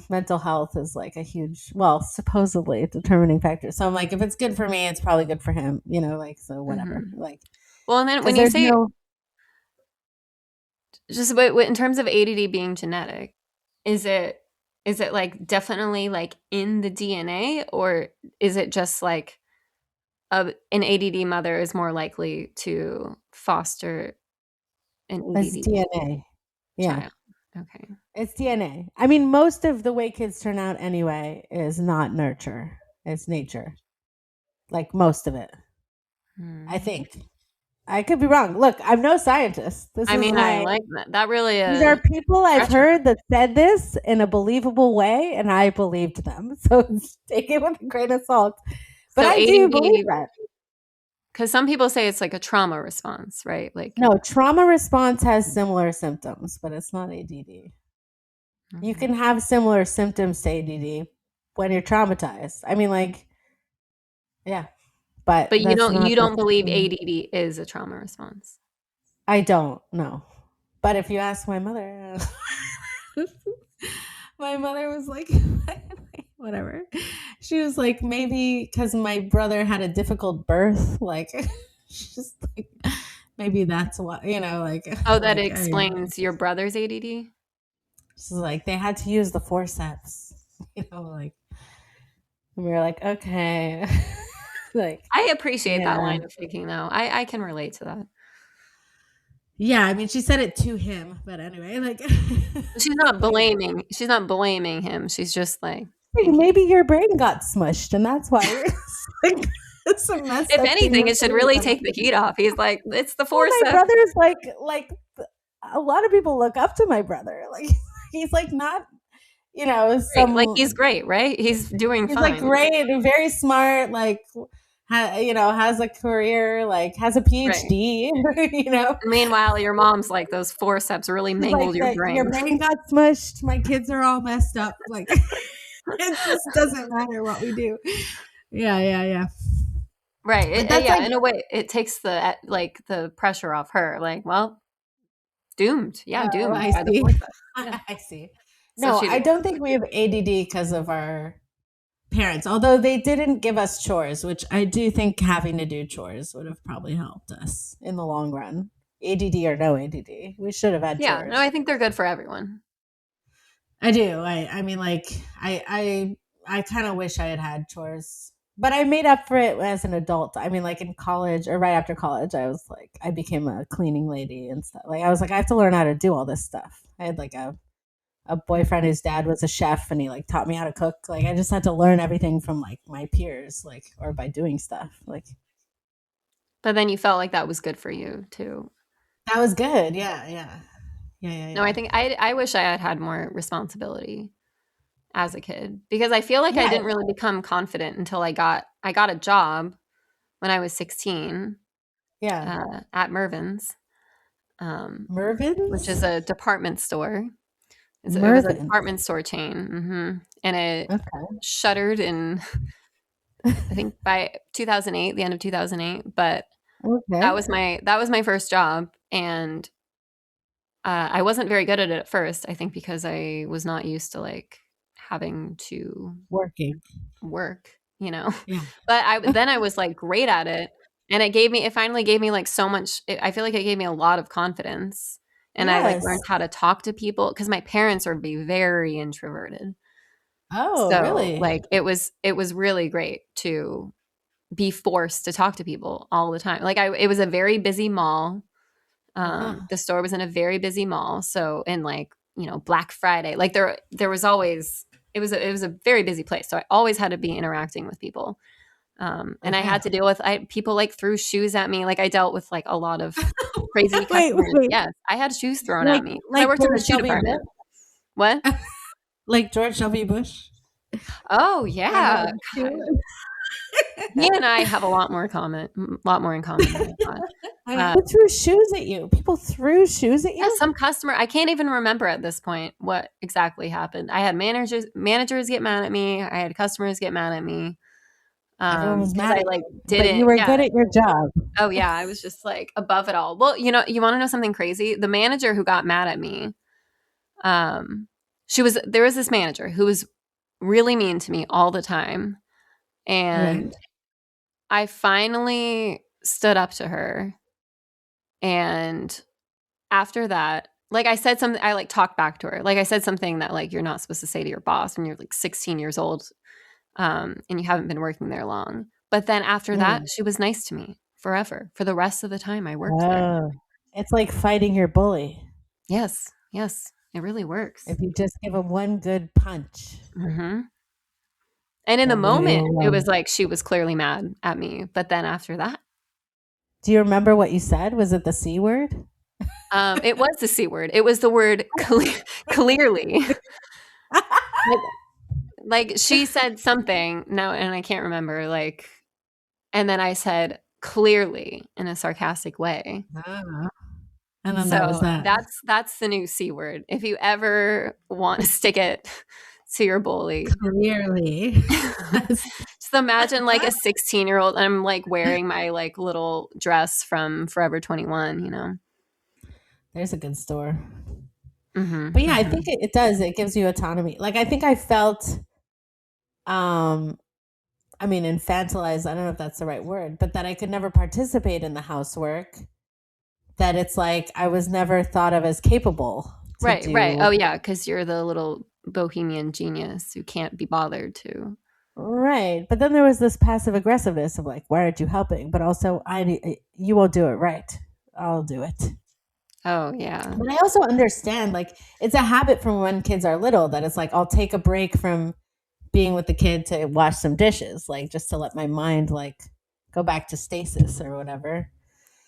mental health is like a huge, well, supposedly determining factor. So I'm like, if it's good for me, it's probably good for him, like, so whatever. Mhm. Like, Well, and then because when you there's say no, just in terms of ADD being genetic, is it like definitely like in the DNA, or is it just like an ADD mother is more likely to foster an it's ADD DNA. Yeah. child? Okay. It's DNA. I mean, most of the way kids turn out anyway is not nurture. It's nature. Like, most of it, I Hmm. think. I could be wrong. Look, I'm no scientist. I mean, I like that. That really These are people I've stretch it. heard that said this in a believable way, and I believed them. So take it with a grain of salt. But So I do believe ADD, that. because some people say it's like a trauma response, right? Like, No, trauma response has similar symptoms, but it's not ADD. You okay. can have similar symptoms to ADD when you're traumatized. I mean, like, yeah, but But that's not you the don't believe same. ADD is a trauma response. I don't know. But if you ask my mother, my mother was like, whatever. She was like, maybe because my brother had a difficult birth, like, she's like, maybe that's what, like, Oh, that like, explains your brother's ADD? she's like, they had to use the forceps, like, and we were like, okay. Like, I appreciate that yeah. line of thinking, though. I can relate to that. Yeah, I mean, she said it to him, but anyway, like, She's not blaming him. She's just like thinking. maybe your brain got smushed, and that's why you're like, some messed If up thing anything, was it should going really on. take the heat off. He's like, it's the Well, my forceps. brother's like a lot of people look up to my brother. Like, he's like not, Great. Like he's great, right? He's doing he's fine. like great and very smart. Like, has a career, like has a Right. PhD. Meanwhile, your mom's like, those forceps really She's mangled like your that. brain. Your brain got smushed. My kids are all messed up. Like, it just doesn't matter what we do. Yeah. Right. But that's like, in a way, it takes the pressure off her. Like, well, doomed. Yeah, oh, doomed I by the see. forceps. Yeah. I see. So No, she I did. don't think we have ADD because of our parents, although they didn't give us chores, which I do think having to do chores would have probably helped us in the long run. ADD or no ADD, we should have had Yeah. No, chores. I think they're good for everyone. I do. I mean, like, I kind of wish I had had chores, but I made up for it as an adult. I mean, like in college or right after college, I became a cleaning lady and stuff. Like, I was like, I have to learn how to do all this stuff. I had like a boyfriend whose dad was a chef, and he like taught me how to cook. Like, I just had to learn everything from like my peers, like, or by doing stuff. Like, But then you felt like that was good for you too. that was good. No, I think I wish I had had more responsibility as a kid, because I feel like I Yeah. didn't really become confident until I got a job when I was 16 Yeah. at Mervyn's, which is Mervyn's? a department store. It was a Mervyn's. department store chain, and it Okay. shuttered in I think by 2008, the end of 2008. But that Okay. was my first job, and I wasn't very good at it at first. I think because I was not used to like having to Working. work, Yeah. But then I was like great at it, and it finally gave me like so much. I feel like it gave me a lot of confidence, and I like Yes. learned how to talk to people, because my parents are very introverted. Oh, So really? like it was really great to be forced to talk to people all the time. Like it was a very busy mall. Uh-huh. The store was in a very busy mall. So in like, Black Friday, like there was always, it was a very busy place. So I always had to be interacting with people. And I Okay. had to deal with people like threw shoes at me. Like I dealt with like a lot of crazy Wait, customers. wait. Yes, I had shoes thrown at me. I Like worked in the George shoe W. Bush? department. What? Like George W. Bush? Oh I don't yeah. know. God. He and I have a lot more in common than I thought. Who threw shoes at you? People threw shoes at Yeah, you? some customer, I can't even remember at this point what exactly happened. I had managers get mad at me. I had customers get mad at me. Everyone was Because mad I at like you, but you didn't, were yeah. good at your job. Oh yeah, I was just like above it all. Well, you want to know something crazy? The manager who got mad at me, there was this manager who was really mean to me all the time. Right. And I finally stood up to her. And after that, like I said something, I like talked back to her. Like I said something that like you're not supposed to say to your boss when you're like 16 years old, and you haven't been working there long. But then after that, she was nice to me forever, for the rest of the time I worked there. Oh, it's like fighting your bully. Yes, it really works. If you just give him one good punch. Mm-hmm. And in the moment, it was like she was clearly mad at me. But then after that, do you remember what you said? Was it the C word? It was the C word. It was the word clearly. Like she said something now, and I can't remember. Like, and then I said clearly in a sarcastic way. And then So that was that. That's the new C word. If you ever want to stick it to your bully, clearly. just imagine like a 16-year-old. I'm like wearing my like little dress from Forever 21. There's a good store. Mm-hmm. But yeah, I think it does. It gives you autonomy. Like I think I felt, I mean, infantilized. I don't know if that's the right word, but that I could never participate in the housework. That it's like I was never thought of as capable to Right, right. do. Oh, yeah, because you're the little bohemian genius who can't be bothered to. Right. But then there was this passive aggressiveness of like, why aren't you helping? But also, you won't do it right. I'll do it. Oh, yeah. But I also understand, like, it's a habit from when kids are little that it's like, I'll take a break from being with the kid to wash some dishes, like, just to let my mind, like, go back to stasis or whatever.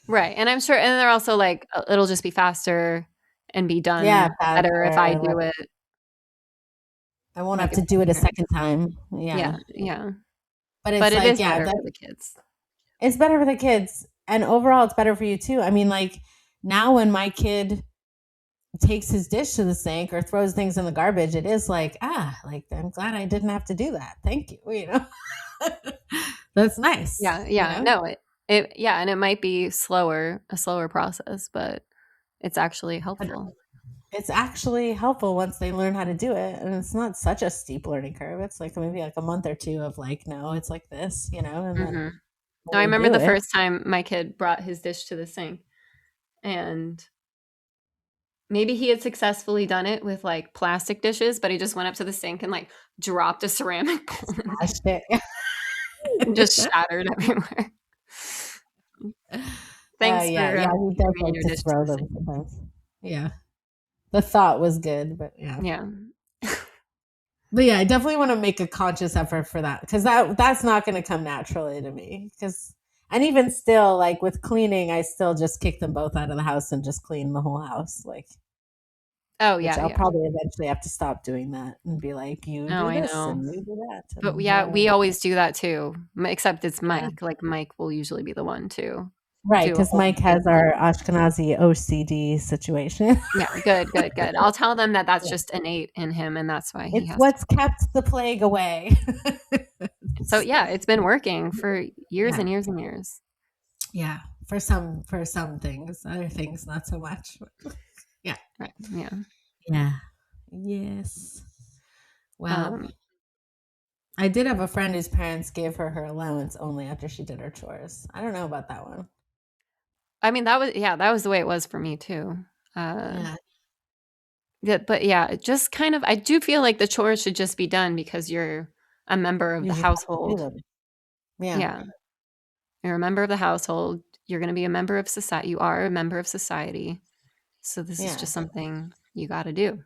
Right, and I'm sure and they're also like, it'll just be faster and be Yeah, done better if I faster. do it. I won't Like, have if to do it a parents second time. Yeah, Yeah. yeah. But But it's it like, is yeah, better that for the kids. it's better for the kids. And overall, it's better for you too. I mean, like, now when my kid takes his dish to the sink or throws things in the garbage, it is like, like, I'm glad I didn't have to do that. Thank you. You know, that's nice. Yeah, You yeah. know, No, yeah, and it might be a slower process, but it's actually but helpful. it's actually helpful once they learn how to do it. And it's not such a steep learning curve. It's like maybe like a month or two of like, no, it's like this, you know, and then Mhm. No, when I they remember do the it, first time my kid brought his dish to the sink, and maybe he had successfully done it with, like, plastic dishes, but he just went up to the sink and, like, dropped a ceramic bowl in there smashed it. and just shattered everywhere. Thanks Yeah, for, yeah, he does bringing like your to dish to throw the them sink. sometimes. Yeah, the thought was good, but yeah. Yeah. But yeah, I definitely want to make a conscious effort for that because that's not going to come naturally to me. Because and even still, like with cleaning, I still just kick them both out of the house and just clean the whole house. Like, Oh, which yeah, I'll yeah. probably eventually have to stop doing that and be like, you Oh, do I this know. and you do that, But, and yeah, we always do that too, except it's yeah, Mike. Like, Mike will usually be the one to right. do a Because whole Mike deep has clean. our Ashkenazi OCD situation. Yeah, good, good, good. I'll tell them that that's Yeah. just innate in him, and that's why he It's has to. what's kept the plague away. So, yeah, it's been working for years Yeah, and years and years. yeah. For some things, other things not so much. Yeah. Right, yeah. Yeah. Yes. Well, Um, I did have a friend whose parents gave her her allowance only after she did her chores. I don't know about that one. I mean, that was the way it was for me too. Uh, Yeah. yeah, but yeah, it just kind of I do feel like the chores should just be done because you're a member of You the just have to do household. them. Yeah. Yeah, you're a member of the household. You're going to be a member of society. You are a member of society. So this is Yeah. just something you got to do.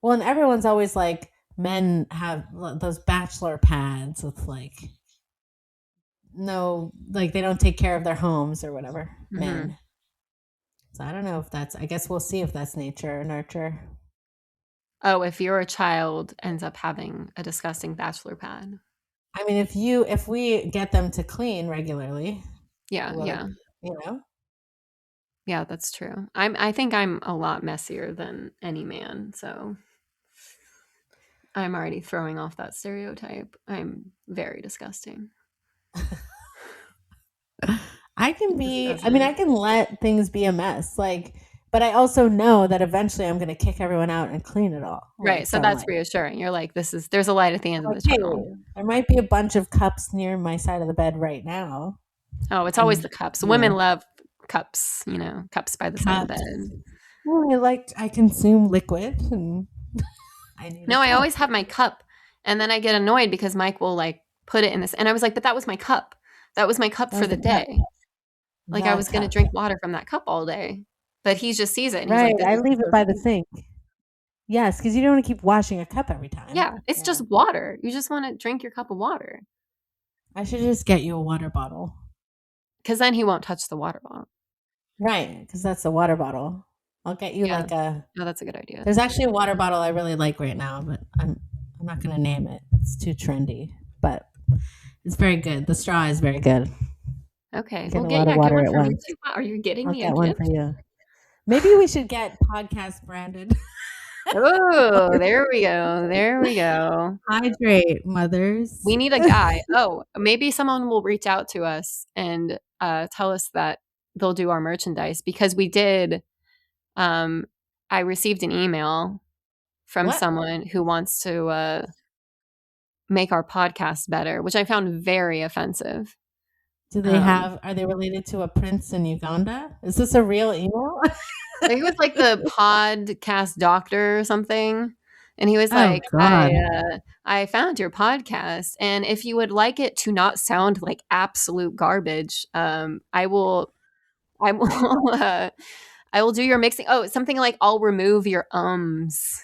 Well, and everyone's always like, men have those bachelor pads with like, no, like they don't take care of their homes or whatever. Hmm. Men. So I don't know if that's, I guess we'll see if that's nature or nurture. Oh, if your child ends up having a disgusting bachelor pad. I mean, if we get them to clean regularly, Yeah, will it, yeah. you know? Yeah, that's true. I think I'm a lot messier than any man, so I'm already throwing off that stereotype. I'm very disgusting. I can It just be, I mean, I doesn't. can let things be a mess. Like, but I also know that eventually I'm going to kick everyone out and clean it all. Right, Like, so so I'm that's like, reassuring. You're like, there's a light at the end of the hey, tunnel. there might be a bunch of cups near my side of the bed right now. Oh, it's always And, the cups. you Women know, love cups, cups by the side of the cups. bed. Well, I consume liquid and I need a No, I cup. always have my cup, and then I get annoyed because Mike will like put it in this, and I was like, but that was my cup. That was my cup That for was the the cup. day. Like I The was gonna cup. drink water from that cup all day, but he just sees it and he's Right. like, this I is leave it for by the me. sink. Yes, because you don't want to keep washing a cup every time. Yeah, it's Yeah. just water. You just want to drink your cup of water I should just get you a water bottle. because then he won't touch the water bottle. Right. Because that's the water bottle. I'll get you Yeah, like a. no, that's a good idea. There's actually a water bottle I really like right now, but I'm not gonna name it. It's too trendy, but it's very good. The straw is very good. Okay, You get well, a lot of get water one at for me once. too. Wow, are you getting I'll me a get one for gift? you. Maybe we should get podcast branded. Oh, there we go. There we go. Hydrate, mothers. We need a guy. Oh, maybe someone will reach out to us and tell us that they'll do our merchandise because we did I received an email from What? someone who wants to make our podcast better, which I found very offensive. Do they are they related to a prince in Uganda? Is this a real email? I think it was like the podcast doctor or something. And he was Oh like, God. I found your podcast. And if you would like it to not sound like absolute garbage, I will I will I will do your mixing. Oh, something like I'll remove your ums.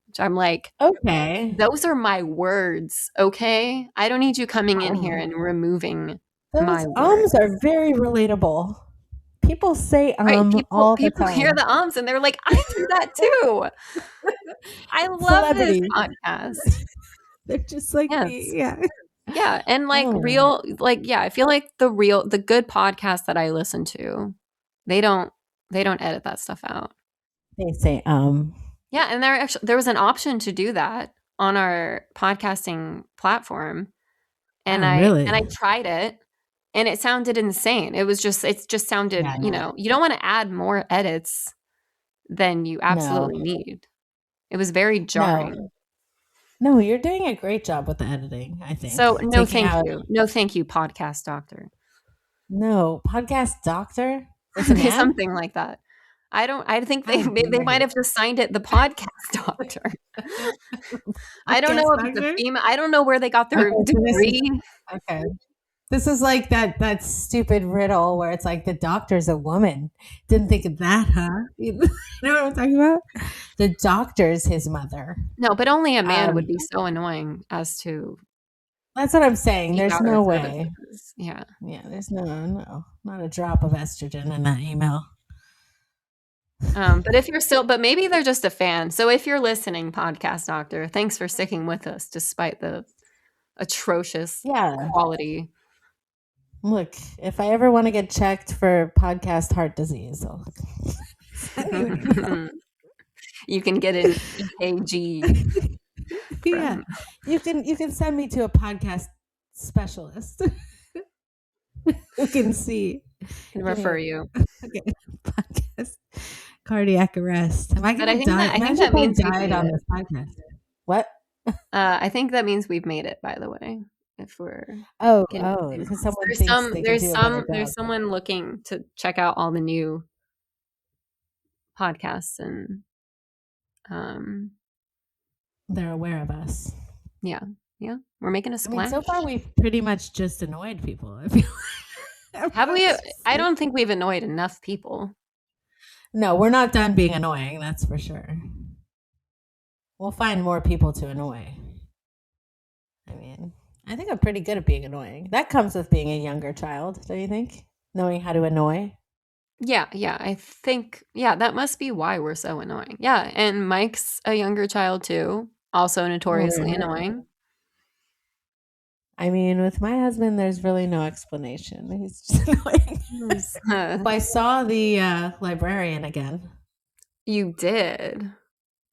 Which I'm like, Okay. those are my words, okay? I don't need you coming in here and removing my Those words. ums are very relatable. People say Right? all the People hear time. the ums and they're like, I do that too. I love this Celebrities. podcast. They're just like me. Yes. Yeah. Yeah, and like Oh. real yeah, I feel like the good podcasts that I listen to, they don't edit that stuff out. They say Yeah, and there was an option to do that on our podcasting platform, and Oh, really? I tried it, and it sounded insane. It just sounded, Yeah, no. you don't wanna add more edits than you No. absolutely need. It was very jarring. No, you're doing a great job with the editing, I think. So, no Taking thank out you. No thank you, podcast doctor. No, podcast doctor? It's a man? Something like that. I think they Oh, they might great. have just signed it the podcast doctor. I don't know Podcast if it's a doctor? female. I don't know where they got their Okay, so degree. okay. This is like that stupid riddle where it's like the doctor's a woman. Didn't think of that, huh? You know what I'm talking about? The doctor's his mother. No, but only a man would Um, be so annoying as to That's what I'm saying. seek There's out no our way. services. Yeah. Yeah, there's not a drop of estrogen in that email. But if you're still, but maybe they're just a fan. So if you're listening, podcast doctor, thanks for sticking with us despite the atrocious Yeah. quality. Look, if I ever want to get checked for podcast heart disease, I'll You can get an EKG. Yeah, you can send me to a podcast specialist who can see. Can refer you. Okay, podcast cardiac arrest. Am I But going I to think die? that I think Imagine that if I means we've died made on it. this podcast. What? I think that means we've made it, by the way. If we're getting because someone thinks they can do a better there's job. someone looking to check out all the new podcasts and They're aware of us. yeah. We're making a I splash. mean, so far we've pretty much just annoyed people. I feel like. Have we? I don't think we've annoyed enough people. No, we're not done being annoying, that's for sure. We'll find more people to annoy. I mean, I think I'm pretty good at being annoying. That comes with being a younger child, don't you think? Knowing how to annoy. Yeah, I think that must be why we're so annoying. Yeah, and Mike's a younger child too, also notoriously annoying. I mean, with my husband, there's really no explanation. He's just annoying. I saw the librarian again. You did.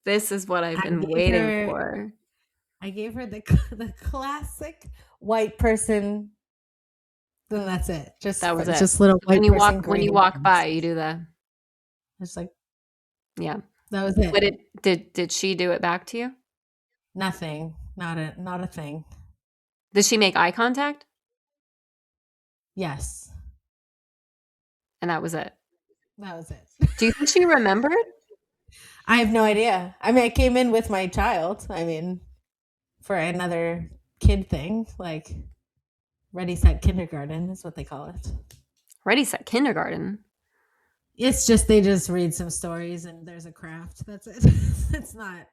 This is what I've been waiting for. I gave her the classic white person. Then that's it. That was it. Just little white person. When you walk by, you do that. Just like, yeah, that was it. But did she do it back to you? Nothing. Not a thing. Did she make eye contact? Yes. And that was it. That was it. Do you think she remembered? I have no idea. I mean, I came in with my child. I mean, for another kid thing, like Ready Set Kindergarten is what they call it. Ready Set Kindergarten? It's just they just read some stories and there's a craft. That's it. It's not,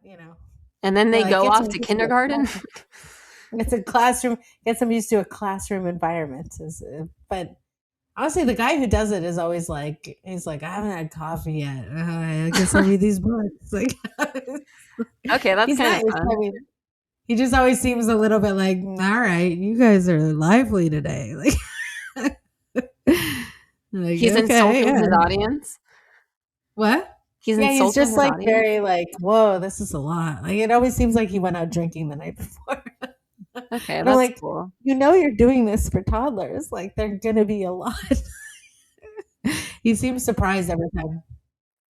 And then they go off to kindergarten? It's a classroom. Gets them used to a classroom environment. But honestly, the guy who does it is always like, he's like, I haven't had coffee yet. I guess I'll read these books. Like, okay, that's kind of fun. I mean, he just always seems a little bit like, all right, you guys are lively today. Like, he's insulting his audience. What? He's insulting he's just his like audience. very like, whoa, this is a lot. Like, it always seems like he went out drinking the night before. Okay, that's like, cool. You're doing this for toddlers. Like, they're gonna be a lot. He seems surprised every time.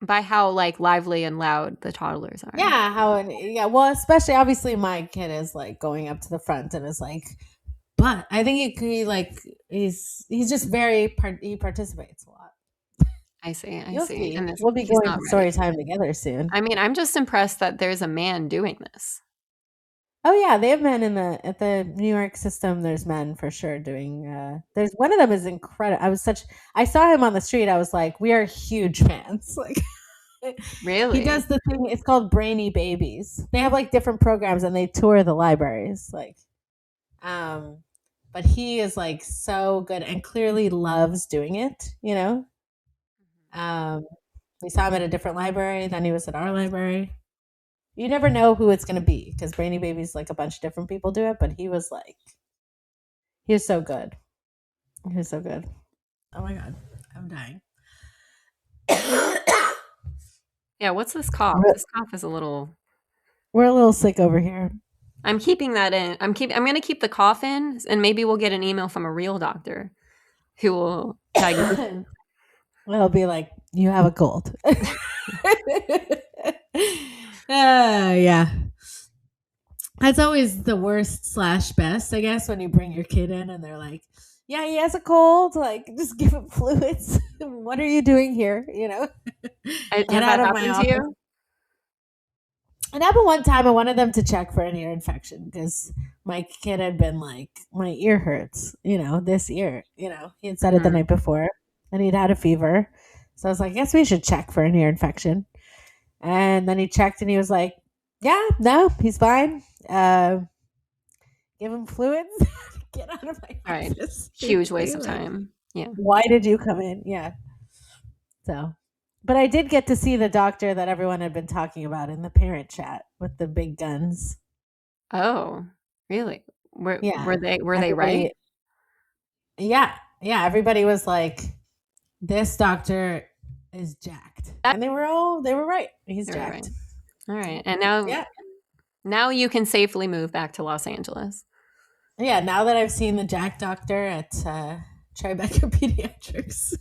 By how like lively and loud the toddlers are. Yeah, well, especially obviously my kid is like going up to the front and is like, but I think he like he's just he participates a lot. I see. I You'll see. see. And this, We'll be he's going not to ready. story time together soon. I mean, I'm just impressed that there's a man doing this. Oh yeah, they have men in the at the New York system. There's men for sure doing. There's one of them is incredible. I saw him on the street. I was like, we are huge fans. Like he Really? does the thing. It's called Brainy Babies. They have like different programs and they tour the libraries. Like, um, but he is like so good and clearly loves doing it. You know, um, we saw him at a different library. Then he was at our library. You never know who it's going to be because Brainy Babies, like a bunch of different people do it, but he was like, he was so good. He was so good. Oh my God. I'm dying. Yeah, what's this cough? we're, This cough is a little. we're a little sick over here. I'm keeping that in. I'm going to keep the cough in, and maybe we'll get an email from a real doctor who will diagnose. It'll be like, you have a cold. Yeah. That's always the worst slash best, I guess, when you bring your kid in and they're like, yeah, he has a cold. Like, just give him fluids. What are you doing here? You know, Has get that out of my happened to office. you? It happened one time. I wanted them to check for an ear infection because my kid had been like, my ear hurts, this ear, he had said it the Mhm. night before and he'd had a fever. So I was like, I guess we should check for an ear infection. And then he checked and he was like, yeah, no, he's fine. Give him fluids. Get out of my All right. office. Huge waste of Like, time. Yeah. why did you come in? Yeah. So, but I did get to see the doctor that everyone had been talking about in the parent chat with the big guns. Oh, really? Were Yeah. they right? Everybody, yeah. Yeah. Everybody was like, this doctor is jacked. And they were right. He's They were right. jacked. All right. And Yeah. now you can safely move back to Los Angeles. Yeah. Now that I've seen the jack doctor at Tribeca Pediatrics.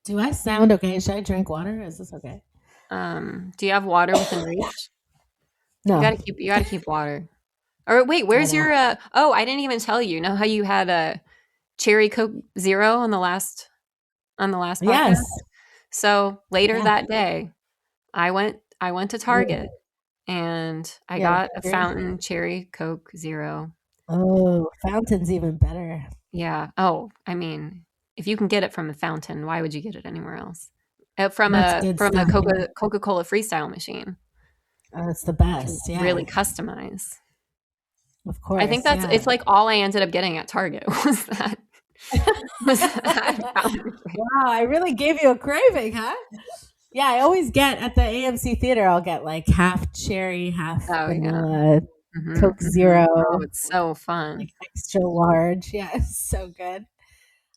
Do I sound okay? Should I drink water? Is this okay? Do you have water within reach? No. You gotta keep water. Or wait, I where's don't. your oh, I didn't even tell you. Know how you had a cherry Coke Zero on the last podcast? Yes. So later Yeah. that day, I went to Target and I Yeah. got a fountain cherry Coke Zero. Oh, fountain's even better. Yeah. Oh, I mean, if you can get it from a fountain, why would you get it anywhere else? From That's good a stuff. Coca-Cola freestyle machine. Oh, it's the You can best. Yeah. really customize. Of course. I think that's Yeah. it's like all I ended up getting at Target was that fountain. Wow, I really gave you a craving, huh? Yeah, I always get at the AMC theater, I'll get like half cherry, half Oh yeah. vanilla, Mhm, Coke mhm. Zero, Oh, it's so fun. like extra large. Yeah, it's so good.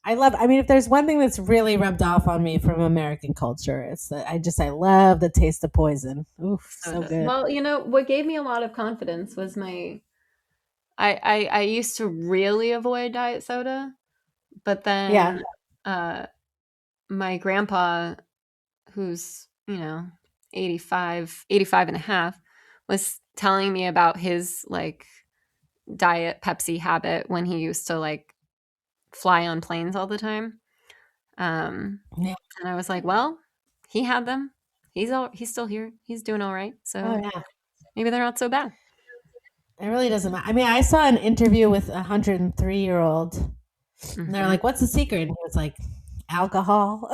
I mean, if there's one thing that's really rubbed off on me from American culture, it's that I love the taste of poison. Oof, so good. Well, you know, what gave me a lot of confidence was I used to really avoid diet soda, but Yeah. then my grandpa, who's, 85 and a half, was telling me about his like diet Pepsi habit when he used to like fly on planes all the time. Yeah. And I was like, well, he had them. He's still here. He's doing all right. Oh, So yeah. maybe they're not so bad. It really doesn't matter. I mean, I saw an interview with a 103-year-old, and they're Mhm. like, "What's the secret?" And he was like, "Alcohol."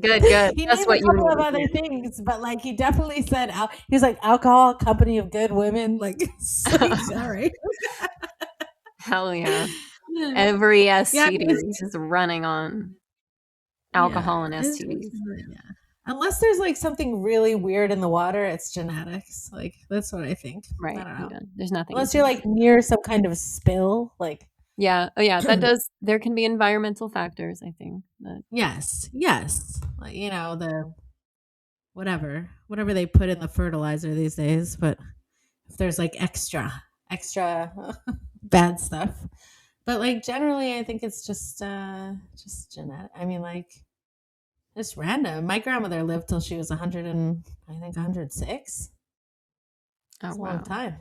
Good. He That's named a what you couple of need. other things, but like he definitely said, he was like, "Alcohol, company of good women." Like, all right. Hell yeah. Every Yeah, STD is just running on alcohol and STDs. yeah. Unless there's like something really weird in the water, it's genetics. Like that's what I think. I Right. don't know. Yeah. There's nothing. Unless you're like near some kind of spill, like Yeah. Oh yeah. That does. There can be environmental factors. I think that. yes, like the whatever they put in the fertilizer these days. But if there's like extra bad stuff, But like generally, I think it's just genetic. I mean, like it's random. My grandmother lived till she was 100 and I think 106. Oh, It's a long wow. time.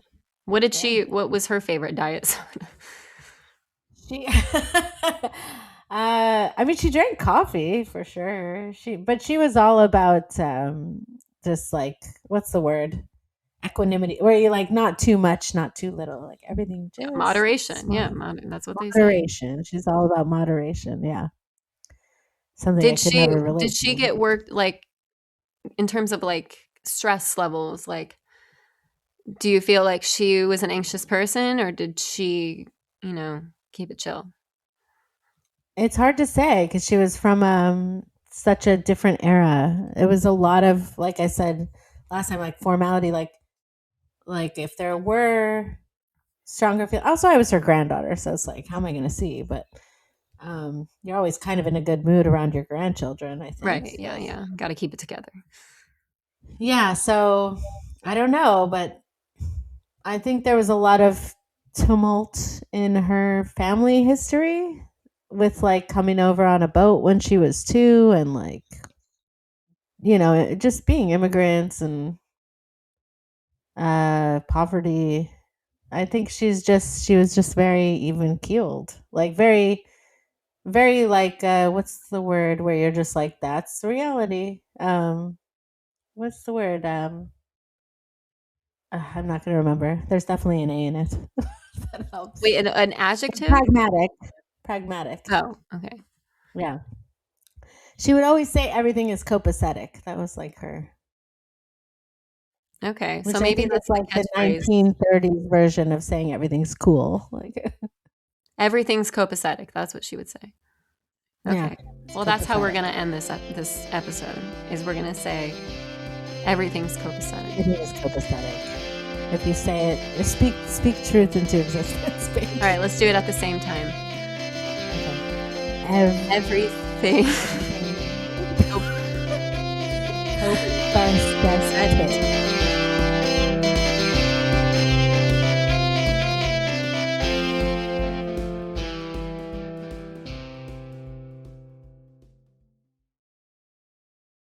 What was her favorite diet soda? She, I mean, she drank coffee for sure. But she was all about just like what's the word? Equanimity, where you like not too much, not too little, like everything Yeah, just moderation. small. Yeah, that's what they say. Moderation. She's all about moderation. Yeah, something I could never Did relate she to. get worked like in terms of like stress levels? Like, do you feel like she was an anxious person, or did she, keep it chill? It's hard to say because she was from such a different era. It was a lot of, like I said last time, like formality, like if there were stronger feel. Also, I was her granddaughter, so it's like, how am I going to see? But you're always kind of in a good mood around your grandchildren, I think. Right. Yeah. Yeah. Got to keep it together. Yeah. So I don't know, but I think there was a lot of tumult in her family history with like coming over on a boat when she was 2 and like, just being immigrants and poverty. I think she was just very even keeled, like very, very like, what's the word where you're just like, that's the reality. What's the word? I'm not going to remember. There's definitely an A in it. That helps. Wait, an adjective? Pragmatic. Pragmatic. Oh, okay. Yeah. She would always say everything is copacetic. That was like her, Okay. which So I maybe think is that's the like the catchphrase. 1930s version of saying everything's cool. Like, Everything's copacetic. That's what she would say. yeah. Okay. Well, that's how we're going to end this episode. Is we're going to say everything's copacetic. It is copacetic. If you say it, speak truth into existence. Baby. All right, let's do it at the same time. Okay. Everything. Copacetic.